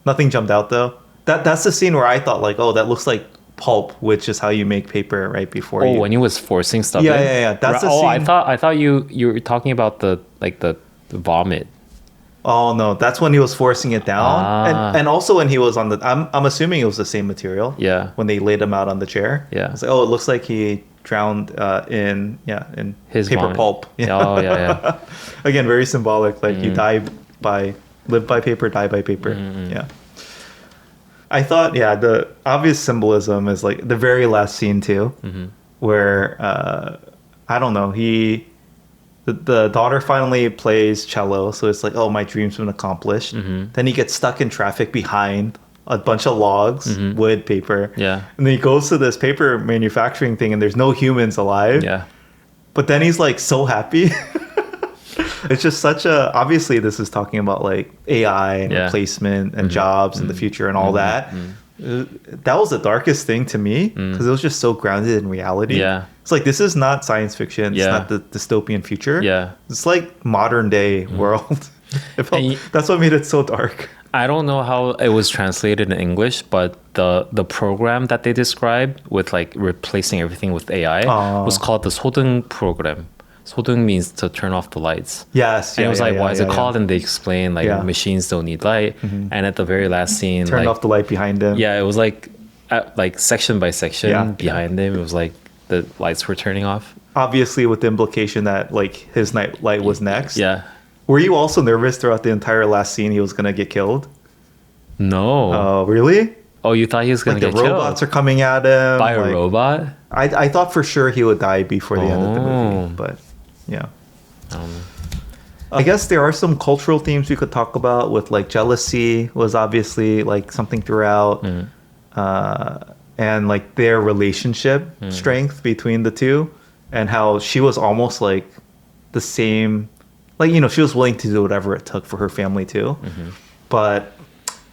Nothing jumped out though. That's the scene where I thought like, oh, that looks like pulp, which is how you make paper right before you. Oh, when he was forcing stuff in? Yeah. That's the scene. I thought you were talking about the vomit. Oh no, that's when he was forcing it down, and also when he was on the. I'm assuming it was the same material. Yeah. When they laid him out on the chair. Yeah. It's like, oh, it looks like he drowned in His paper vomit. pulp. Oh, yeah. Again, very symbolic. Like you live by paper, die by paper. Yeah. I thought, the obvious symbolism is like the very last scene too, where I don't know, the daughter finally plays cello, so it's like, oh, my dream's been accomplished. Then he gets stuck in traffic behind a bunch of logs, wood, paper. Yeah. And then he goes to this paper manufacturing thing, and there's no humans alive. Yeah. But then he's like so happy. It's just such a, obviously this is talking about like AI and replacement and jobs in the future and all that. That was the darkest thing to me because it was just so grounded in reality. Yeah. It's like, this is not science fiction. It's not the dystopian future. Yeah. It's like modern day world. That's what made it so dark. I don't know how it was translated in English, but the program that they described with like replacing everything with AI was called the 소등 program. 소등 means to turn off the lights. Yes. And it was like, why is it called? And they explained like machines don't need light. And at the very last scene, turn off the light behind him. Yeah, it was like section by section behind him. It was like the lights were turning off. Obviously, with the implication that like his night light was next. Yeah. Were you also nervous throughout the entire last scene he was gonna get killed? No. Oh, really? Oh, you thought he was gonna like get the killed? robots are coming at him by a robot? I thought for sure he would die before the end of the movie, but yeah. I guess there are some cultural themes we could talk about with like jealousy was obviously like something throughout, and like their relationship strength between the two, and how she was almost like the same, like, you know, she was willing to do whatever it took for her family too. But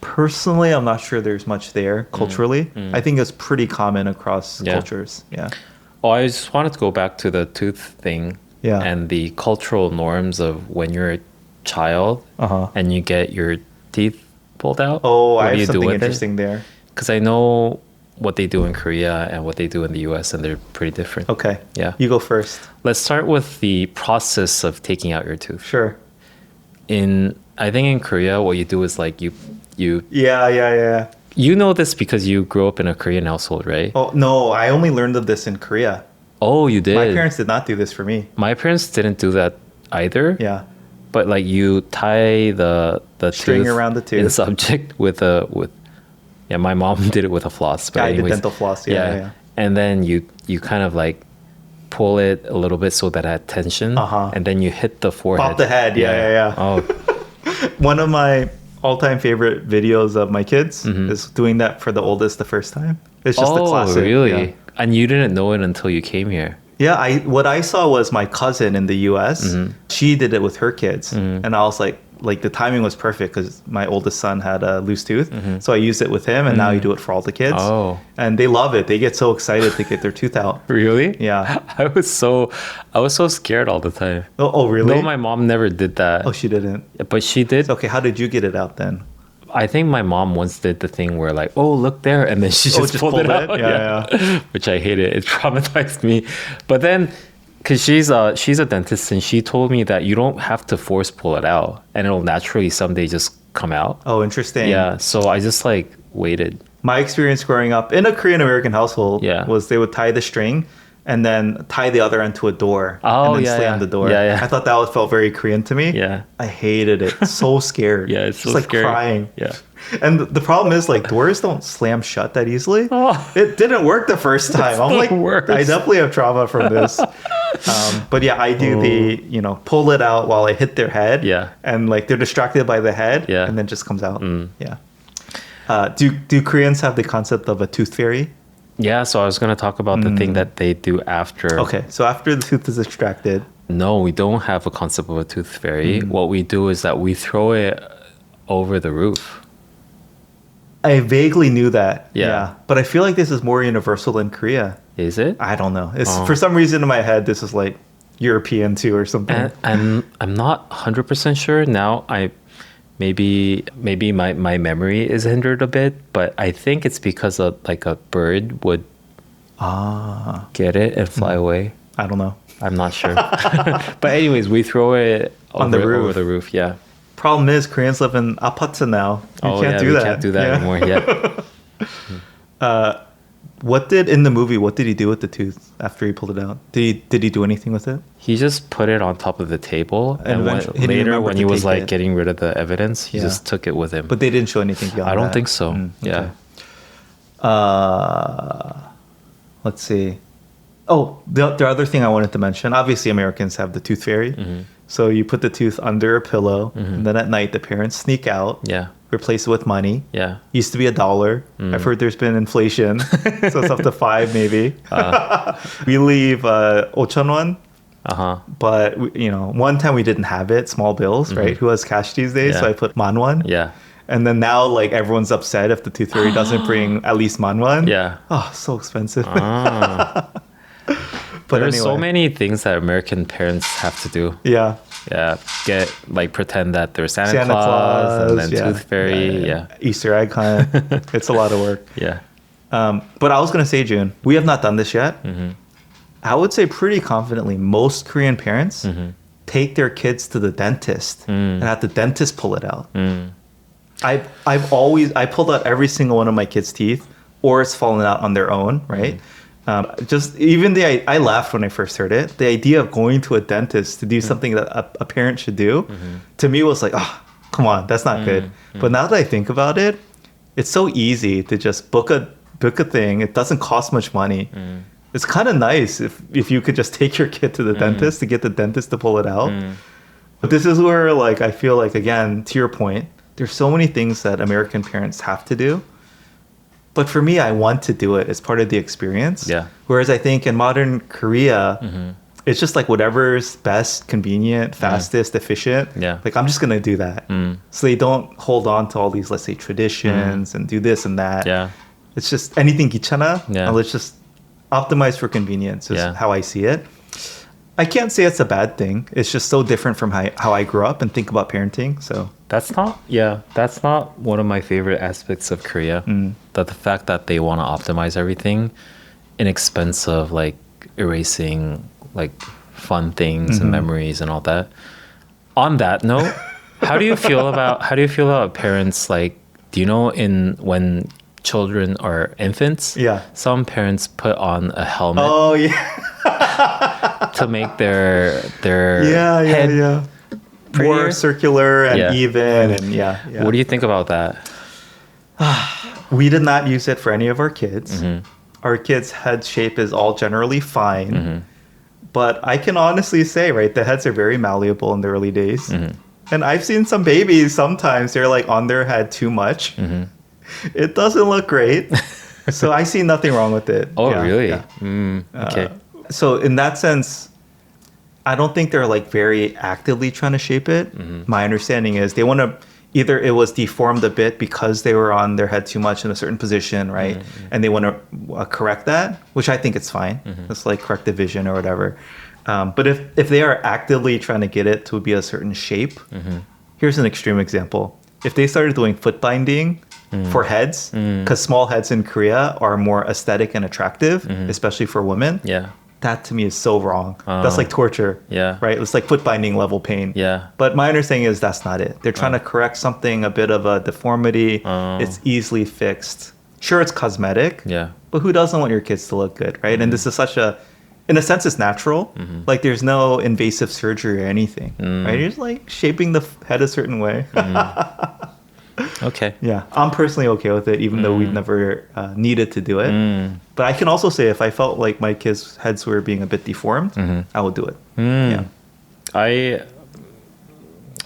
personally, I'm not sure there's much there culturally. I think it's pretty common across cultures. Yeah. Oh, I just wanted to go back to the tooth thing. Yeah. And the cultural norms of when you're a child and you get your teeth pulled out. Oh, I have something interesting there. Because I know what they do in Korea and what they do in the US, and they're pretty different. Okay. Yeah. You go first. Let's start with the process of taking out your tooth. Sure. I think in Korea, what you do is like you. Yeah. You know this because you grew up in a Korean household, right? Oh, no, I only learned of this in Korea. Oh, you did? My parents did not do this for me. My parents didn't do that either. Yeah. But like you tie the string tooth around the tooth. in the subject with my mom did it with a floss. But I anyways, did dental floss. Yeah. And then you kind of like pull it a little bit so that it had tension. And then you hit the forehead. Pop the head. Yeah. Oh. One of my all-time favorite videos of my kids is doing that for the oldest the first time. It's just the classic. Oh, really? Yeah. And you didn't know it until you came here. Yeah, what I saw was my cousin in the US. She did it with her kids. And I was like the timing was perfect because my oldest son had a loose tooth. So I used it with him, and now you do it for all the kids. Oh. And they love it. They get so excited to get their tooth out. Really? Yeah. I was so scared all the time. Oh, really? No, my mom never did that. Oh, she didn't? But she did. Okay, how did you get it out then? I think my mom once did the thing where like, oh, look there. And then she just pulled it out. Yeah. Which I hated. It traumatized me. But then, because she's a dentist, and she told me that you don't have to force pull it out. And it'll naturally someday just come out. Oh, interesting. Yeah. So I just like waited. My experience growing up in a Korean American household was they would tie the string and then tie the other end to a door and then slam the door. Yeah. I thought that felt very Korean to me. Yeah. I hated it. So scared. Yeah, it's just so like scary. Crying. Yeah. And the problem is like doors don't slam shut that easily. Oh. It didn't work the first time. I'm like, I definitely have trauma from this. But yeah, I do pull it out while I hit their head. Yeah. And like they're distracted by the head. Yeah. And then just comes out. Yeah. Do Koreans have the concept of a tooth fairy? Yeah, so I was going to talk about the thing that they do after. Okay, so after the tooth is extracted. No, we don't have a concept of a tooth fairy. What we do is that we throw it over the roof. I vaguely knew that. Yeah. But I feel like this is more universal in Korea. Is it? I don't know. It's for some reason in my head, this is like European too or something. And I'm not 100% sure. Now maybe my memory is hindered a bit, but I think it's because of like a bird would get it and fly away. I don't know. I'm not sure. But anyways, we throw it over the roof. Yeah. Problem is Koreans live in apart now. You can't do that. Can't do that anymore. Yeah. What did he do with the tooth after he pulled it out? Did he do anything with it? He just put it on top of the table, and eventually- he didn't later remember when to he was take like it. getting rid of the evidence, he Yeah. just took it with him. But they didn't show anything beyond I don't that. think so. Yeah. Let's see. Oh, the other thing I wanted to mention. Obviously, Americans have the tooth fairy. So you put the tooth under a pillow, and then at night the parents sneak out, Yeah. replace it with money. Yeah. Used to be $1. I've heard there's been inflation, so it's up to 5 maybe. We leave 5,000won, Uh-huh. but one time we didn't have it. Small bills, right? Who has cash these days? Yeah. So I put manwon. Yeah. And then now, like, everyone's upset if the tooth fairy doesn't bring at least manwon. Yeah. Oh, so expensive. But But there's so anyway. many things that American parents have to do. Yeah. Yeah. Pretend that they're Santa Claus and then yeah. Tooth Fairy. Yeah. Easter egg hunt. It's a lot of work. Yeah. But I was going to say, June, we have not done this yet. I would say pretty confidently most Korean parents take their kids to the dentist and have the dentist pull it out. I pulled out every single one of my kids' teeth, or it's fallen out on their own, right? I laughed when I first heard it. The idea of going to a dentist to do something that a parent should do, to me was like, oh, come on, that's not good. But now that I think about it, it's so easy to just book a thing. It doesn't cost much money. It's kind of nice if you could just take your kid to the dentist to get the dentist to pull it out. But this is where, like, I feel like, again, to your point, there's so many things that American parents have to do. But for me, I want to do it as part of the experience. Yeah. Whereas I think in modern Korea, it's just like whatever's best, convenient, fastest, efficient. Yeah. Like, I'm just going to do that. So they don't hold on to all these, let's say, traditions and do this and that. Yeah. It's just anything 귀찮아. Yeah. Let's just optimize for convenience is Yeah. how I see it. I can't say it's a bad thing. It's just so different from how I grew up and think about parenting. So That's not one of my favorite aspects of Korea. That the fact that they want to optimize everything in expense of like erasing like fun things and memories and all that. On that note, how do you feel about parents, like, do you know when children are infants, Yeah. some parents put on a helmet oh yeah, to make their yeah, head yeah. More prettier? circular and Yeah. even and yeah. What do you think about that? We did not use it for any of our kids. Our kids' head shape is all generally fine. But I can honestly say, right, the heads are very malleable in the early days. And I've seen some babies, sometimes they're like on their head too much. It doesn't look great. So I see nothing wrong with it. Oh, Yeah, really? yeah. Okay. So in that sense, I don't think they're like very actively trying to shape it. My understanding is they want to either it was deformed a bit because they were on their head too much in a certain position, right? And they want to correct that, which I think it's fine. It's like corrective vision or whatever. But if they are actively trying to get it to be a certain shape, here's an extreme example. If they started doing foot binding for heads, because small heads in Korea are more aesthetic and attractive, especially for women, Yeah. that to me is so wrong. That's like torture. Yeah. Right? It's like foot binding level pain. Yeah. But my understanding is that's not it. They're trying to correct something, a bit of a deformity. It's easily fixed. Sure, it's cosmetic. Yeah. But who doesn't want your kids to look good, right? And this is in a sense, it's natural. Like there's no invasive surgery or anything, right? You're just like shaping the head a certain way. Okay. Yeah, I'm personally okay with it, even though we've never needed to do it. But I can also say if I felt like my kids' heads were being a bit deformed, I would do it. Yeah.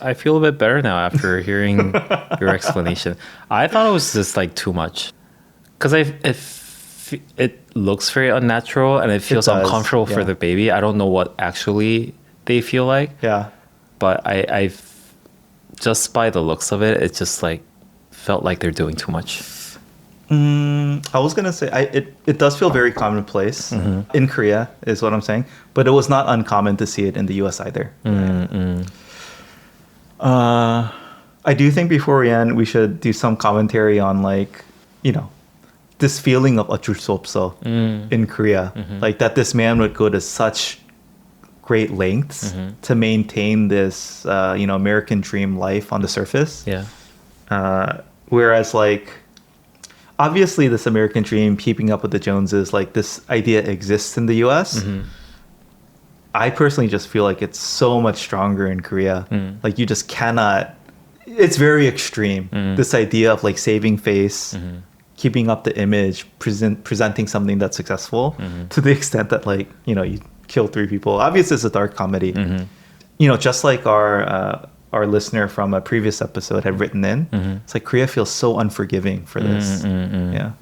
I feel a bit better now after hearing your explanation. I thought it was just like too much, because it looks very unnatural and it feels does, uncomfortable for yeah. the baby. I don't know what actually they feel like, Yeah. but I just by the looks of it, it just like felt like they're doing too much. I was gonna say it does feel very commonplace in Korea, is what I'm saying. But it was not uncommon to see it in the U.S. either. I do think before we end, we should do some commentary on this feeling of 어쩔수없어 in Korea, like that this man would go to such great lengths to maintain this American dream life on the surface. Yeah. Whereas, like, obviously this American dream, keeping up with the Joneses, like this idea exists in the US. I personally just feel like it's so much stronger in Korea. Like you just cannot, it's very extreme. This idea of like saving face, keeping up the image, presenting something that's successful to the extent that like, you know, you kill 3 people. Obviously it's a dark comedy. You know, just like our listener from a previous episode had written in, it's like Korea feels so unforgiving for this. Yeah.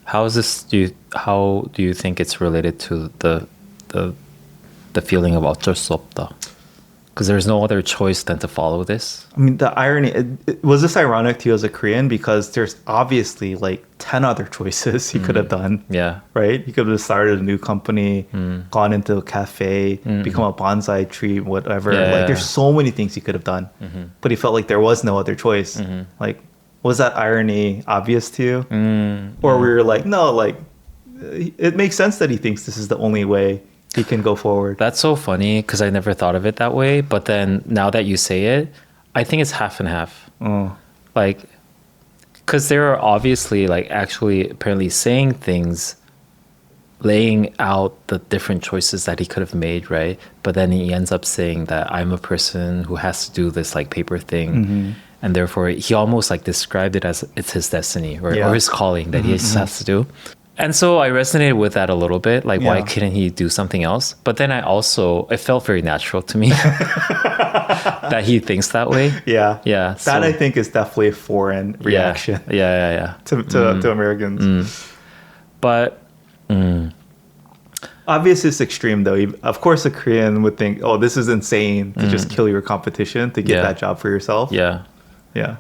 How is this? How do you think it's related to the feeling of 어쩔수없다? Because there's no other choice than to follow this. I mean, the irony, was this ironic to you as a Korean? Because there's obviously like 10 other choices he could have done. Yeah. Right? He could have started a new company, gone into a cafe, become a bonsai tree, whatever. Yeah, like there's so many things he could have done. But he felt like there was no other choice. Like, was that irony obvious to you? Or we were like, no, like, it makes sense that he thinks this is the only way he can go forward. That's so funny because I never thought of it that way. But then now that you say it, I think it's half and half. Like, because there are obviously like actually apparently saying things, laying out the different choices that he could have made, right? But then he ends up saying that I'm a person who has to do this like paper thing. And therefore he almost like described it as it's his destiny or his calling that he just has to do. And so I resonated with that a little bit. Like, why couldn't he do something else? But then it felt very natural to me that he thinks that way. Yeah. Yeah. That I think is definitely a foreign reaction. Yeah. To Americans. But obviously it's extreme though. Of course a Korean would think, oh, this is insane to just kill your competition to get that job for yourself. Yeah. Yeah.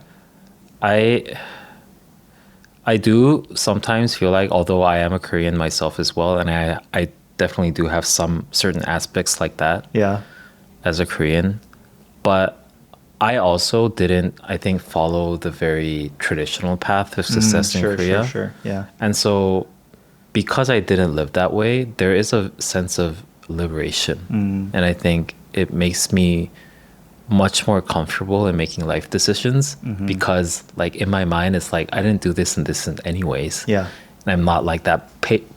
I do sometimes feel like, although I am a Korean myself as well, and I definitely do have some certain aspects like that as a Korean, but I also didn't, I think, follow the very traditional path of success in Korea. Sure. Yeah. And so because I didn't live that way, there is a sense of liberation. And I think it makes me much more comfortable in making life decisions because like in my mind it's like I didn't do this and this anyways. And I'm not like that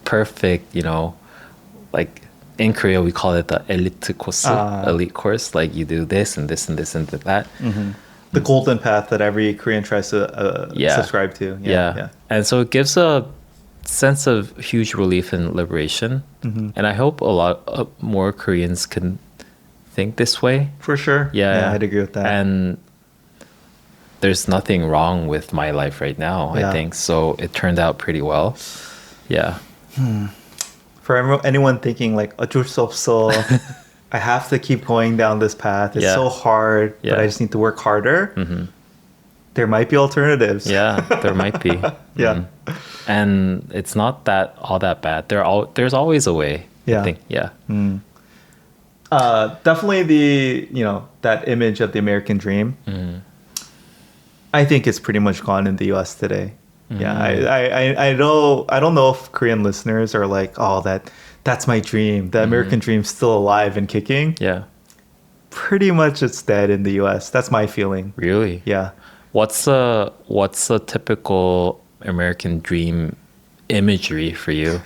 perfect, you know, like in Korea we call it the elite course, like you do this and this and this and that. The golden path that every Korean tries to subscribe to. And so it gives a sense of huge relief and liberation. And I hope a lot more Koreans can think this way. For sure. Yeah, I'd agree with that. And there's nothing wrong with my life right now, I think. So it turned out pretty well. Yeah. For anyone thinking like 어쩔 수 없어, I have to keep going down this path. It's so hard, but I just need to work harder. There might be alternatives. Yeah, there might be. And it's not that all that bad. There's always a way. I think. Definitely that image of the American dream. I think it's pretty much gone in the U.S. today. I don't know if Korean listeners are like, oh, that's my dream. The American dream's still alive and kicking. Pretty much it's dead in the U.S. That's my feeling. Really? Yeah. What's a typical American dream imagery for you?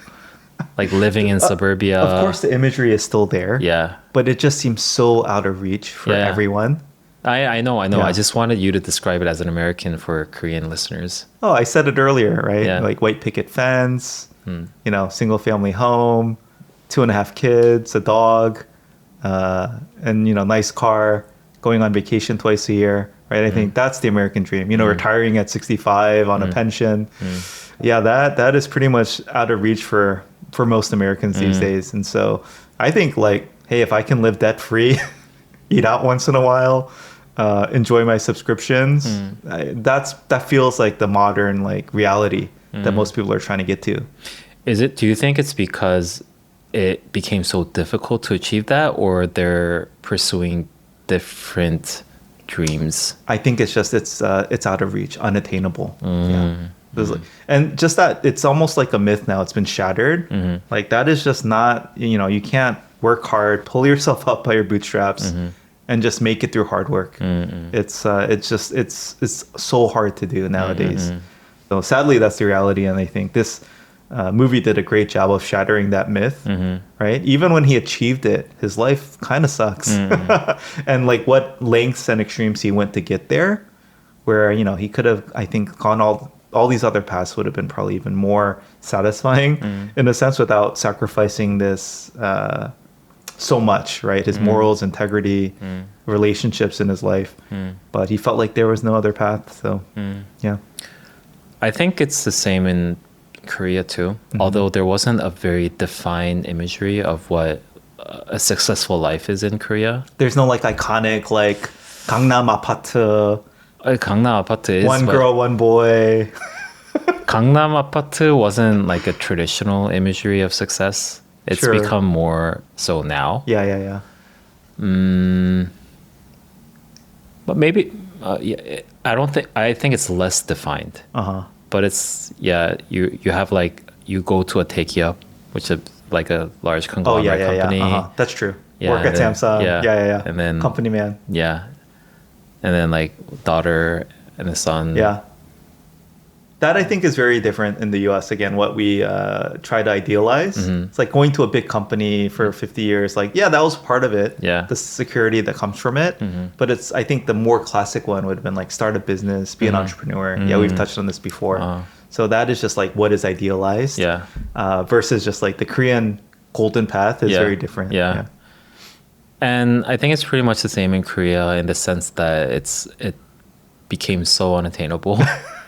Like living in suburbia. Of course, the imagery is still there. But it just seems so out of reach for everyone. I know. I just wanted you to describe it as an American for Korean listeners. Oh, I said it earlier, right? Like white picket fence, single family home, 2.5 kids, a dog, and, nice car, going on vacation twice a year, right? I think that's the American dream, retiring at 65 on a pension. Yeah, that is pretty much out of reach for most Americans these days. And so I think like, hey, if I can live debt free, eat out once in a while, enjoy my subscriptions, that feels like the modern like reality that most people are trying to get to. Do you think it's because it became so difficult to achieve that, or they're pursuing different dreams? I think it's just it's out of reach, unattainable. And just that it's almost like a myth now. It's been shattered. Like that is just not, you can't work hard, pull yourself up by your bootstraps and just make it through hard work. It's so hard to do nowadays. So sadly, that's the reality, and I think this movie did a great job of shattering that myth, right? Even when he achieved it, his life kind of sucks. And like what lengths and extremes he went to get there, where, you know, he could have, I think, gone all these other paths would have been probably even more satisfying in a sense without sacrificing this so much, right? His morals, integrity, relationships in his life. But he felt like there was no other path. So, yeah. I think it's the same in Korea too, although there wasn't a very defined imagery of what a successful life is in Korea. There's no like iconic like Gangnam 아파트, Gangnam 아파트 is one girl, one boy. Gangnam 아파트 wasn't like a traditional imagery of success. It's Sure. become more so now. Yeah. But maybe I think it's less defined. But it's you have like you go to a Takeya, which is like a large conglomerate company. That's true. Yeah, Work at and then- Samsung. Yeah. And then company man. Yeah. And then like daughter and a son. Yeah. That I think is very different in the US. Again, what we try to idealize. It's like going to a big company for 50 years. Like, yeah, that was part of it. Yeah. The security that comes from it. But it's, I think the more classic one would have been like start a business, be an entrepreneur. Yeah, we've touched on this before. So that is just like what is idealized. Yeah. Versus just like the Korean golden path is very different. Yeah. And I think it's pretty much the same in Korea in the sense that it became so unattainable.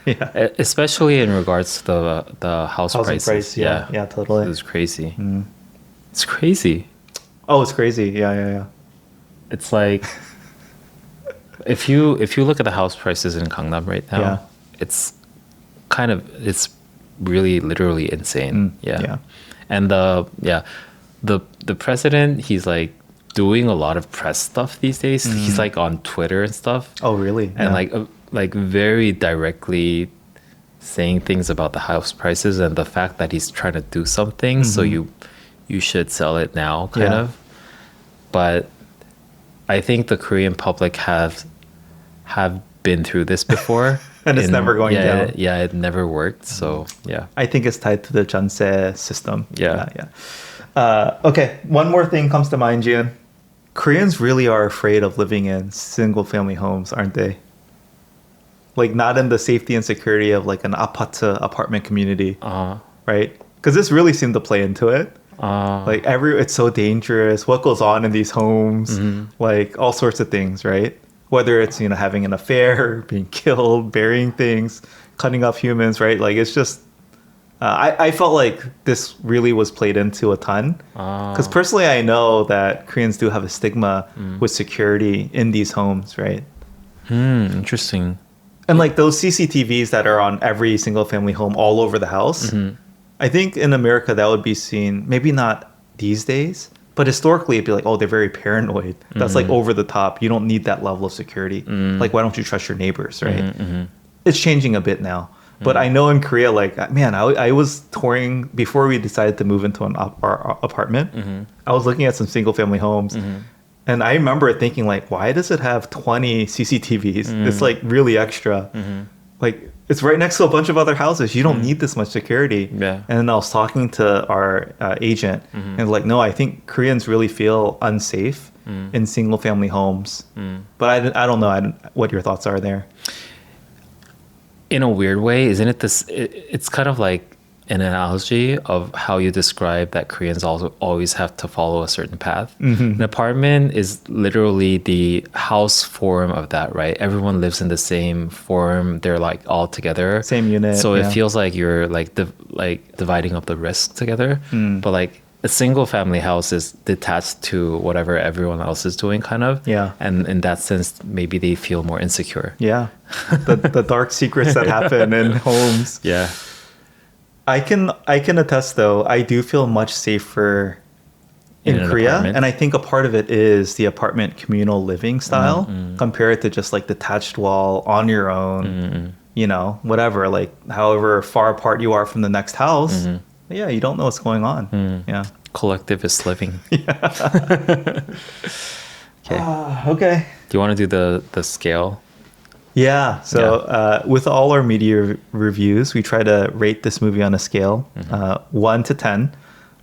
Yeah. Especially in regards to the house Housing prices. price. Yeah, totally. It was crazy. It's crazy. Oh, it's crazy. Yeah. It's like if you look at the house prices in Gangnam right now, it's really literally insane. Yeah. And the president, he's like doing a lot of press stuff these days. He's like on Twitter and stuff. Oh, really? And like very directly saying things about the house prices and the fact that he's trying to do something, so you should sell it now, kind of. But I think the Korean public have been through this before. And it's never going down. Yeah, it never worked. So yeah. I think it's tied to the janse system. Yeah. Okay, one more thing comes to mind, Jian. Koreans really are afraid of living in single-family homes, aren't they? Like not in the safety and security of like an apartment community, right? Because this really seemed to play into it. Like it's so dangerous. What goes on in these homes? Like all sorts of things, right? Whether it's, you know, having an affair, being killed, burying things, cutting off humans, right? Like it's just, I felt like this really was played into a ton. Because personally, I know that Koreans do have a stigma with security in these homes, right? Interesting. And like those CCTVs that are on every single family home all over the house, I think in America that would be seen, maybe not these days, but historically it'd be like, oh, they're very paranoid. That's like over the top. You don't need that level of security. Like, why don't you trust your neighbors, right? It's changing a bit now. But I know in Korea, like, man, I was touring before we decided to move into our apartment. I was looking at some single family homes. And I remember thinking, like, why does it have 20 CCTVs? It's like really extra. Like, it's right next to a bunch of other houses. You don't need this much security. Yeah. And then I was talking to our agent, and like, no, I think Koreans really feel unsafe in single family homes. But I don't know what your thoughts are there. In a weird way, isn't it this? It's kind of like an analogy of how you describe that Koreans also always have to follow a certain path. An apartment is literally the house form of that, right? Everyone lives in the same form. They're like all together. Same unit. So it feels like you're like dividing up the risk together. But like a single family house is detached to whatever everyone else is doing, kind of. Yeah. And in that sense, maybe they feel more insecure. Yeah. The dark secrets that happen in homes. Yeah. I can attest though, I do feel much safer in Korea. Apartment. And I think a part of it is the apartment communal living style compared to just like detached wall on your own, you know, whatever, like however far apart you are from the next house. Yeah, you don't know what's going on. Yeah. Collectivist living. Okay. Okay. Do you want to do the scale? Yeah. So with all our media reviews, we try to rate this movie on a scale, 1 to 10.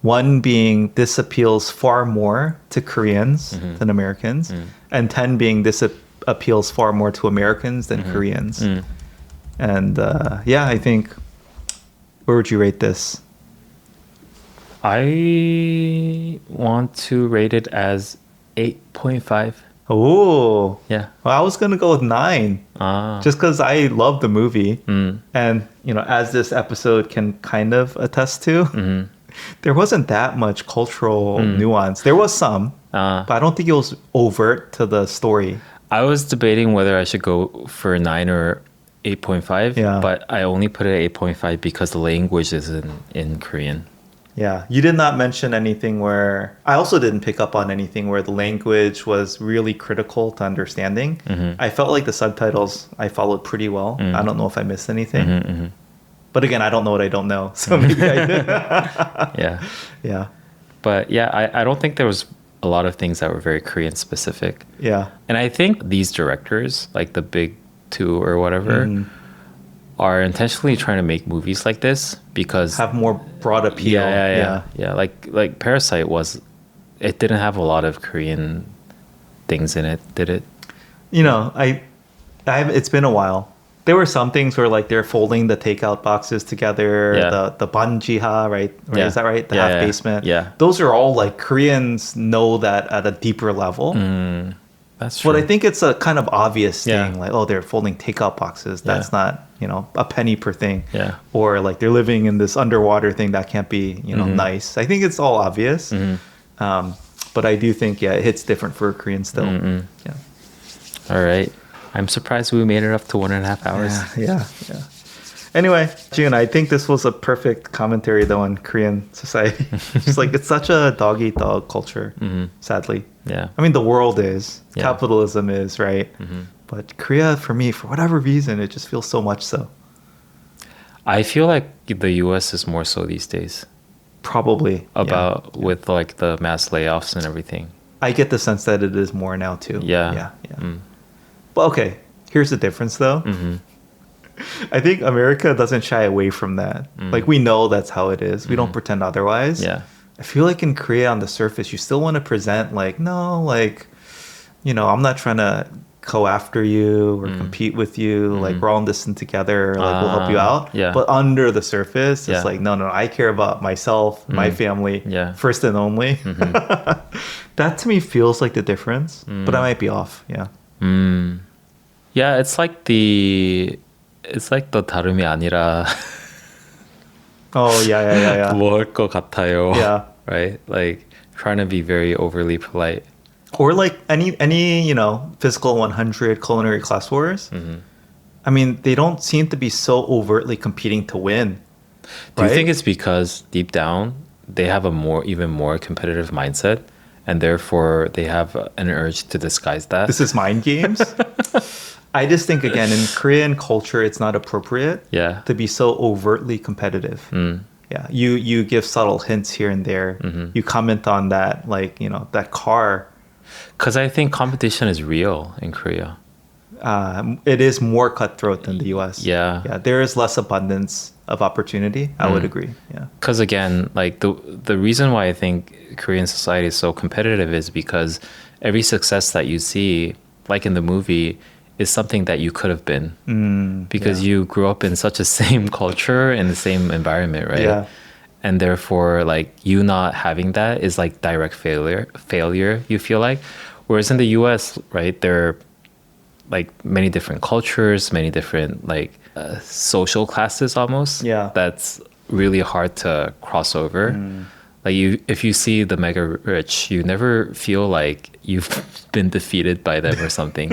1 being this appeals far more to Koreans than Americans, and 10 being this appeals far more to Americans than Koreans. And I think, where would you rate this? I want to rate it as 8.5. Oh, Yeah. well, I was gonna go with 9, just because I love the movie, and as this episode can kind of attest to, there wasn't that much cultural nuance. There was some, but I don't think it was overt to the story. I was debating whether I should go for 9 or 8.5, but I only put it at 8.5 because the language is in Korean. Yeah, you did not mention anything where... I also didn't pick up on anything where the language was really critical to understanding. I felt like the subtitles I followed pretty well. I don't know if I missed anything. But again, I don't know what I don't know, so maybe I did. Yeah. But yeah, I don't think there was a lot of things that were very Korean specific. Yeah. And I think these directors, like the big two or whatever, are intentionally trying to make movies like this because have more broad appeal. Yeah. Like Parasite it didn't have a lot of Korean things in it, did it? It's been a while. There were some things where like they're folding the takeout boxes together, the banjiha, right? Yeah. Is that right? The half basement. Yeah. Those are all like Koreans know that at a deeper level. That's true. But I think it's a kind of obvious thing, like, they're folding takeout boxes. That's not, a penny per thing. Yeah. Or like they're living in this underwater thing that can't be, nice. I think it's all obvious. But I do think, it hits different for Korean still. Yeah. All right. I'm surprised we made it up to 1.5 hours. Yeah. Anyway, Jun, I think this was a perfect commentary though on Korean society. It's such a dog-eat-dog culture, sadly. Yeah. I mean, the world is. Capitalism is, right? But Korea, for me, for whatever reason, it just feels so much so. I feel like the US is more so these days. Probably. With like the mass layoffs and everything. I get the sense that it is more now too. Yeah. But okay, here's the difference though. I think America doesn't shy away from that. Like, we know that's how it is. We don't pretend otherwise. Yeah. I feel like in Korea, on the surface, you still want to present like, no, like, I'm not trying to go after you or compete with you. Like, we're all in this thing together. Like, we'll help you out. Yeah. But under the surface, it's like, no, I care about myself, my family, first and only. That to me feels like the difference. But I might be off. Yeah. Yeah, it's like the 다름이 아니라 Oh, yeah. 먹을 것 같아요. Yeah. Right? Like trying to be very overly polite. Or like any physical 100 culinary class wars. I mean, they don't seem to be so overtly competing to win. Do you think it's because deep down they have even more competitive mindset and therefore they have an urge to disguise that? This is mind games? I just think, again, in Korean culture, it's not appropriate to be so overtly competitive. Yeah, you give subtle hints here and there. You comment on that, like, that car. Because I think competition is real in Korea. It is more cutthroat than the US. Yeah. There is less abundance of opportunity. I would agree. Yeah. Because again, like the reason why I think Korean society is so competitive is because every success that you see, like in the movie, is something that you could have been because you grew up in such a same culture in the same environment, right? Yeah. And therefore, like, you not having that is like direct failure, you feel like. Whereas in the US, right, there are like many different cultures, many different like social classes almost. Yeah. That's really hard to cross over. Like, if you see the mega rich, you never feel like you've been defeated by them or something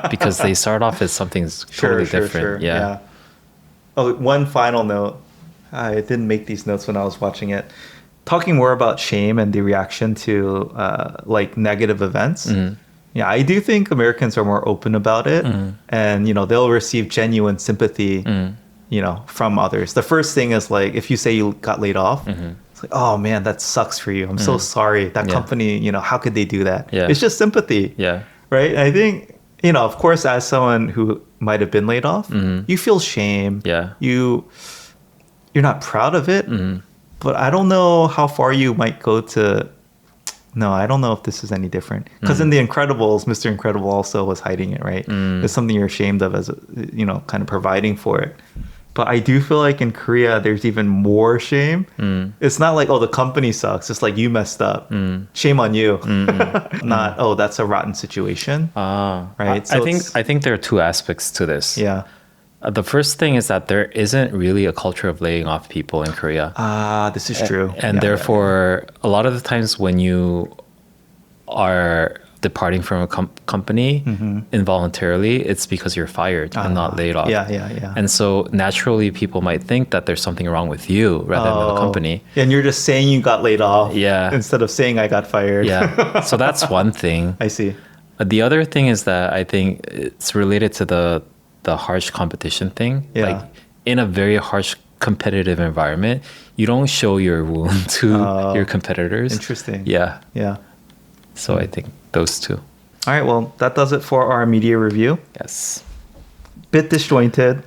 because they start off as something totally different. Sure. Yeah. Oh, one final note. I didn't make these notes when I was watching it. Talking more about shame and the reaction to like negative events. Yeah, I do think Americans are more open about it, and they'll receive genuine sympathy, from others. The first thing is like if you say you got laid off. It's like, oh man, that sucks for you. I'm so sorry. That company, how could they do that? Yeah. It's just sympathy. Yeah. Right? And I think, of course, as someone who might have been laid off, you feel shame. Yeah. You're not proud of it, but I don't know how far you might go to. No, I don't know if this is any different. Because in The Incredibles, Mr. Incredible also was hiding it, right? It's something you're ashamed of as, kind of providing for it. But I do feel like in Korea, there's even more shame. It's not like, oh, the company sucks. It's like, you messed up. Shame on you. Not, oh, that's a rotten situation. Right? So I think there are two aspects to this. Yeah. The first thing is that there isn't really a culture of laying off people in Korea. This is true. And therefore, a lot of the times when you are departing from a company involuntarily, it's because you're fired and not laid off. Yeah. And so naturally, people might think that there's something wrong with you rather than the company. And you're just saying you got laid off instead of saying I got fired. Yeah. So that's one thing. I see. The other thing is that I think it's related to the harsh competition thing. Yeah. Like in a very harsh competitive environment, you don't show your wound to your competitors. Interesting. Yeah. Yeah. So I think those two. All right. Well, that does it for our media review. Yes. Bit disjointed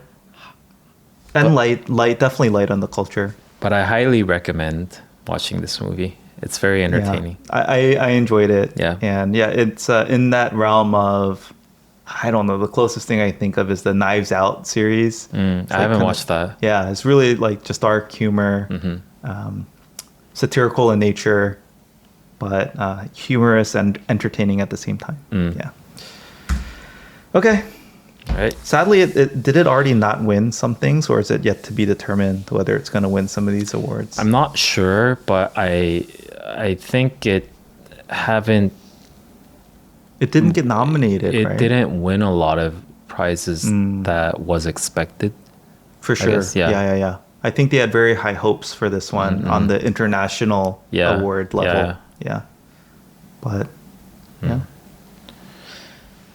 and light, definitely light on the culture. But I highly recommend watching this movie. It's very entertaining. Yeah. I enjoyed it. Yeah. And yeah, it's in that realm of, I don't know, the closest thing I think of is the Knives Out series. I haven't watched that. Yeah, it's really like just dark humor, satirical in nature, but humorous and entertaining at the same time. Yeah. Okay. All right. Sadly, did it already not win some things, or is it yet to be determined whether it's going to win some of these awards? I'm not sure, but I think it didn't get nominated, It right? didn't win a lot of prizes that was expected. For sure. guess, yeah. Yeah. I think they had very high hopes for this one on the international award level. Yeah. But, yeah.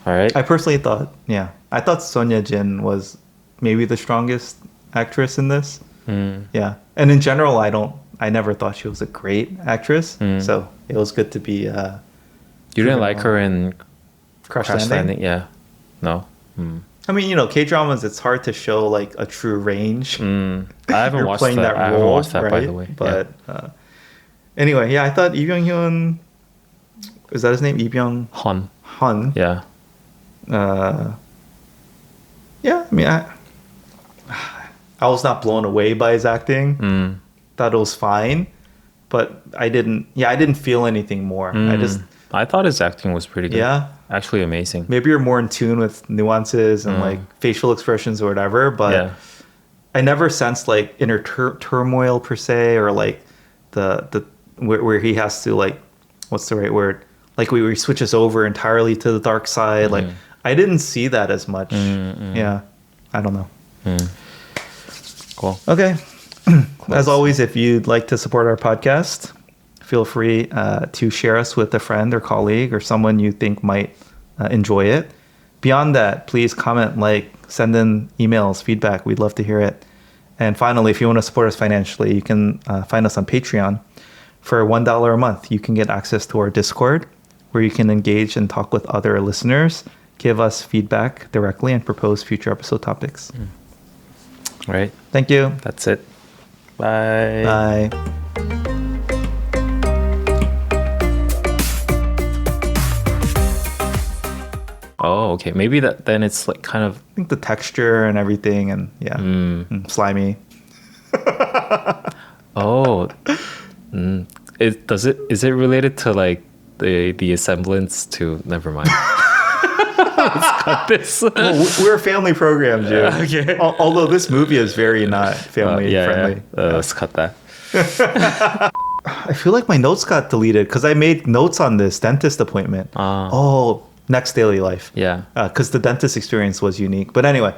All right. I personally thought, I thought Sonia Jin was maybe the strongest actress in this. Yeah. And in general, I never thought she was a great actress. So it was good to be... You didn't like her in Crash Landing? Yeah. No. I mean, K-dramas, it's hard to show like a true range. I haven't watched that. That I haven't role, watched that, right? by the way. But anyway, I thought Lee Byung-hun, is that his name? Lee Byung-hun. Yeah. I mean, I was not blown away by his acting. Thought it was fine, but I didn't feel anything more. I thought his acting was pretty good. Yeah. Actually amazing. Maybe you're more in tune with nuances and like facial expressions or whatever, but I never sensed like inner turmoil per se, or like the where he has to like, what's the right word? Like where he switches over entirely to the dark side. Like I didn't see that as much. Yeah. I don't know. Cool. Okay. As always, if you'd like to support our podcast, feel free to share us with a friend or colleague or someone you think might enjoy it. Beyond that, please comment, send in emails, feedback. We'd love to hear it. And finally, if you want to support us financially, you can find us on Patreon. For $1 a month, you can get access to our Discord, where you can engage and talk with other listeners, give us feedback directly, and propose future episode topics. All right. Thank you. That's it. Bye. Bye. Oh, okay. Maybe then it's like kind of... I think the texture and everything, and slimy. Oh. Is it related to like the semblance to... Never mind. Let's cut this. Well, we're a family program, Jun. Okay. Although this movie is very not family friendly. Let's cut that. I feel like my notes got deleted because I made notes on this dentist appointment. Next daily life. Yeah. Because the dentist experience was unique. But anyway,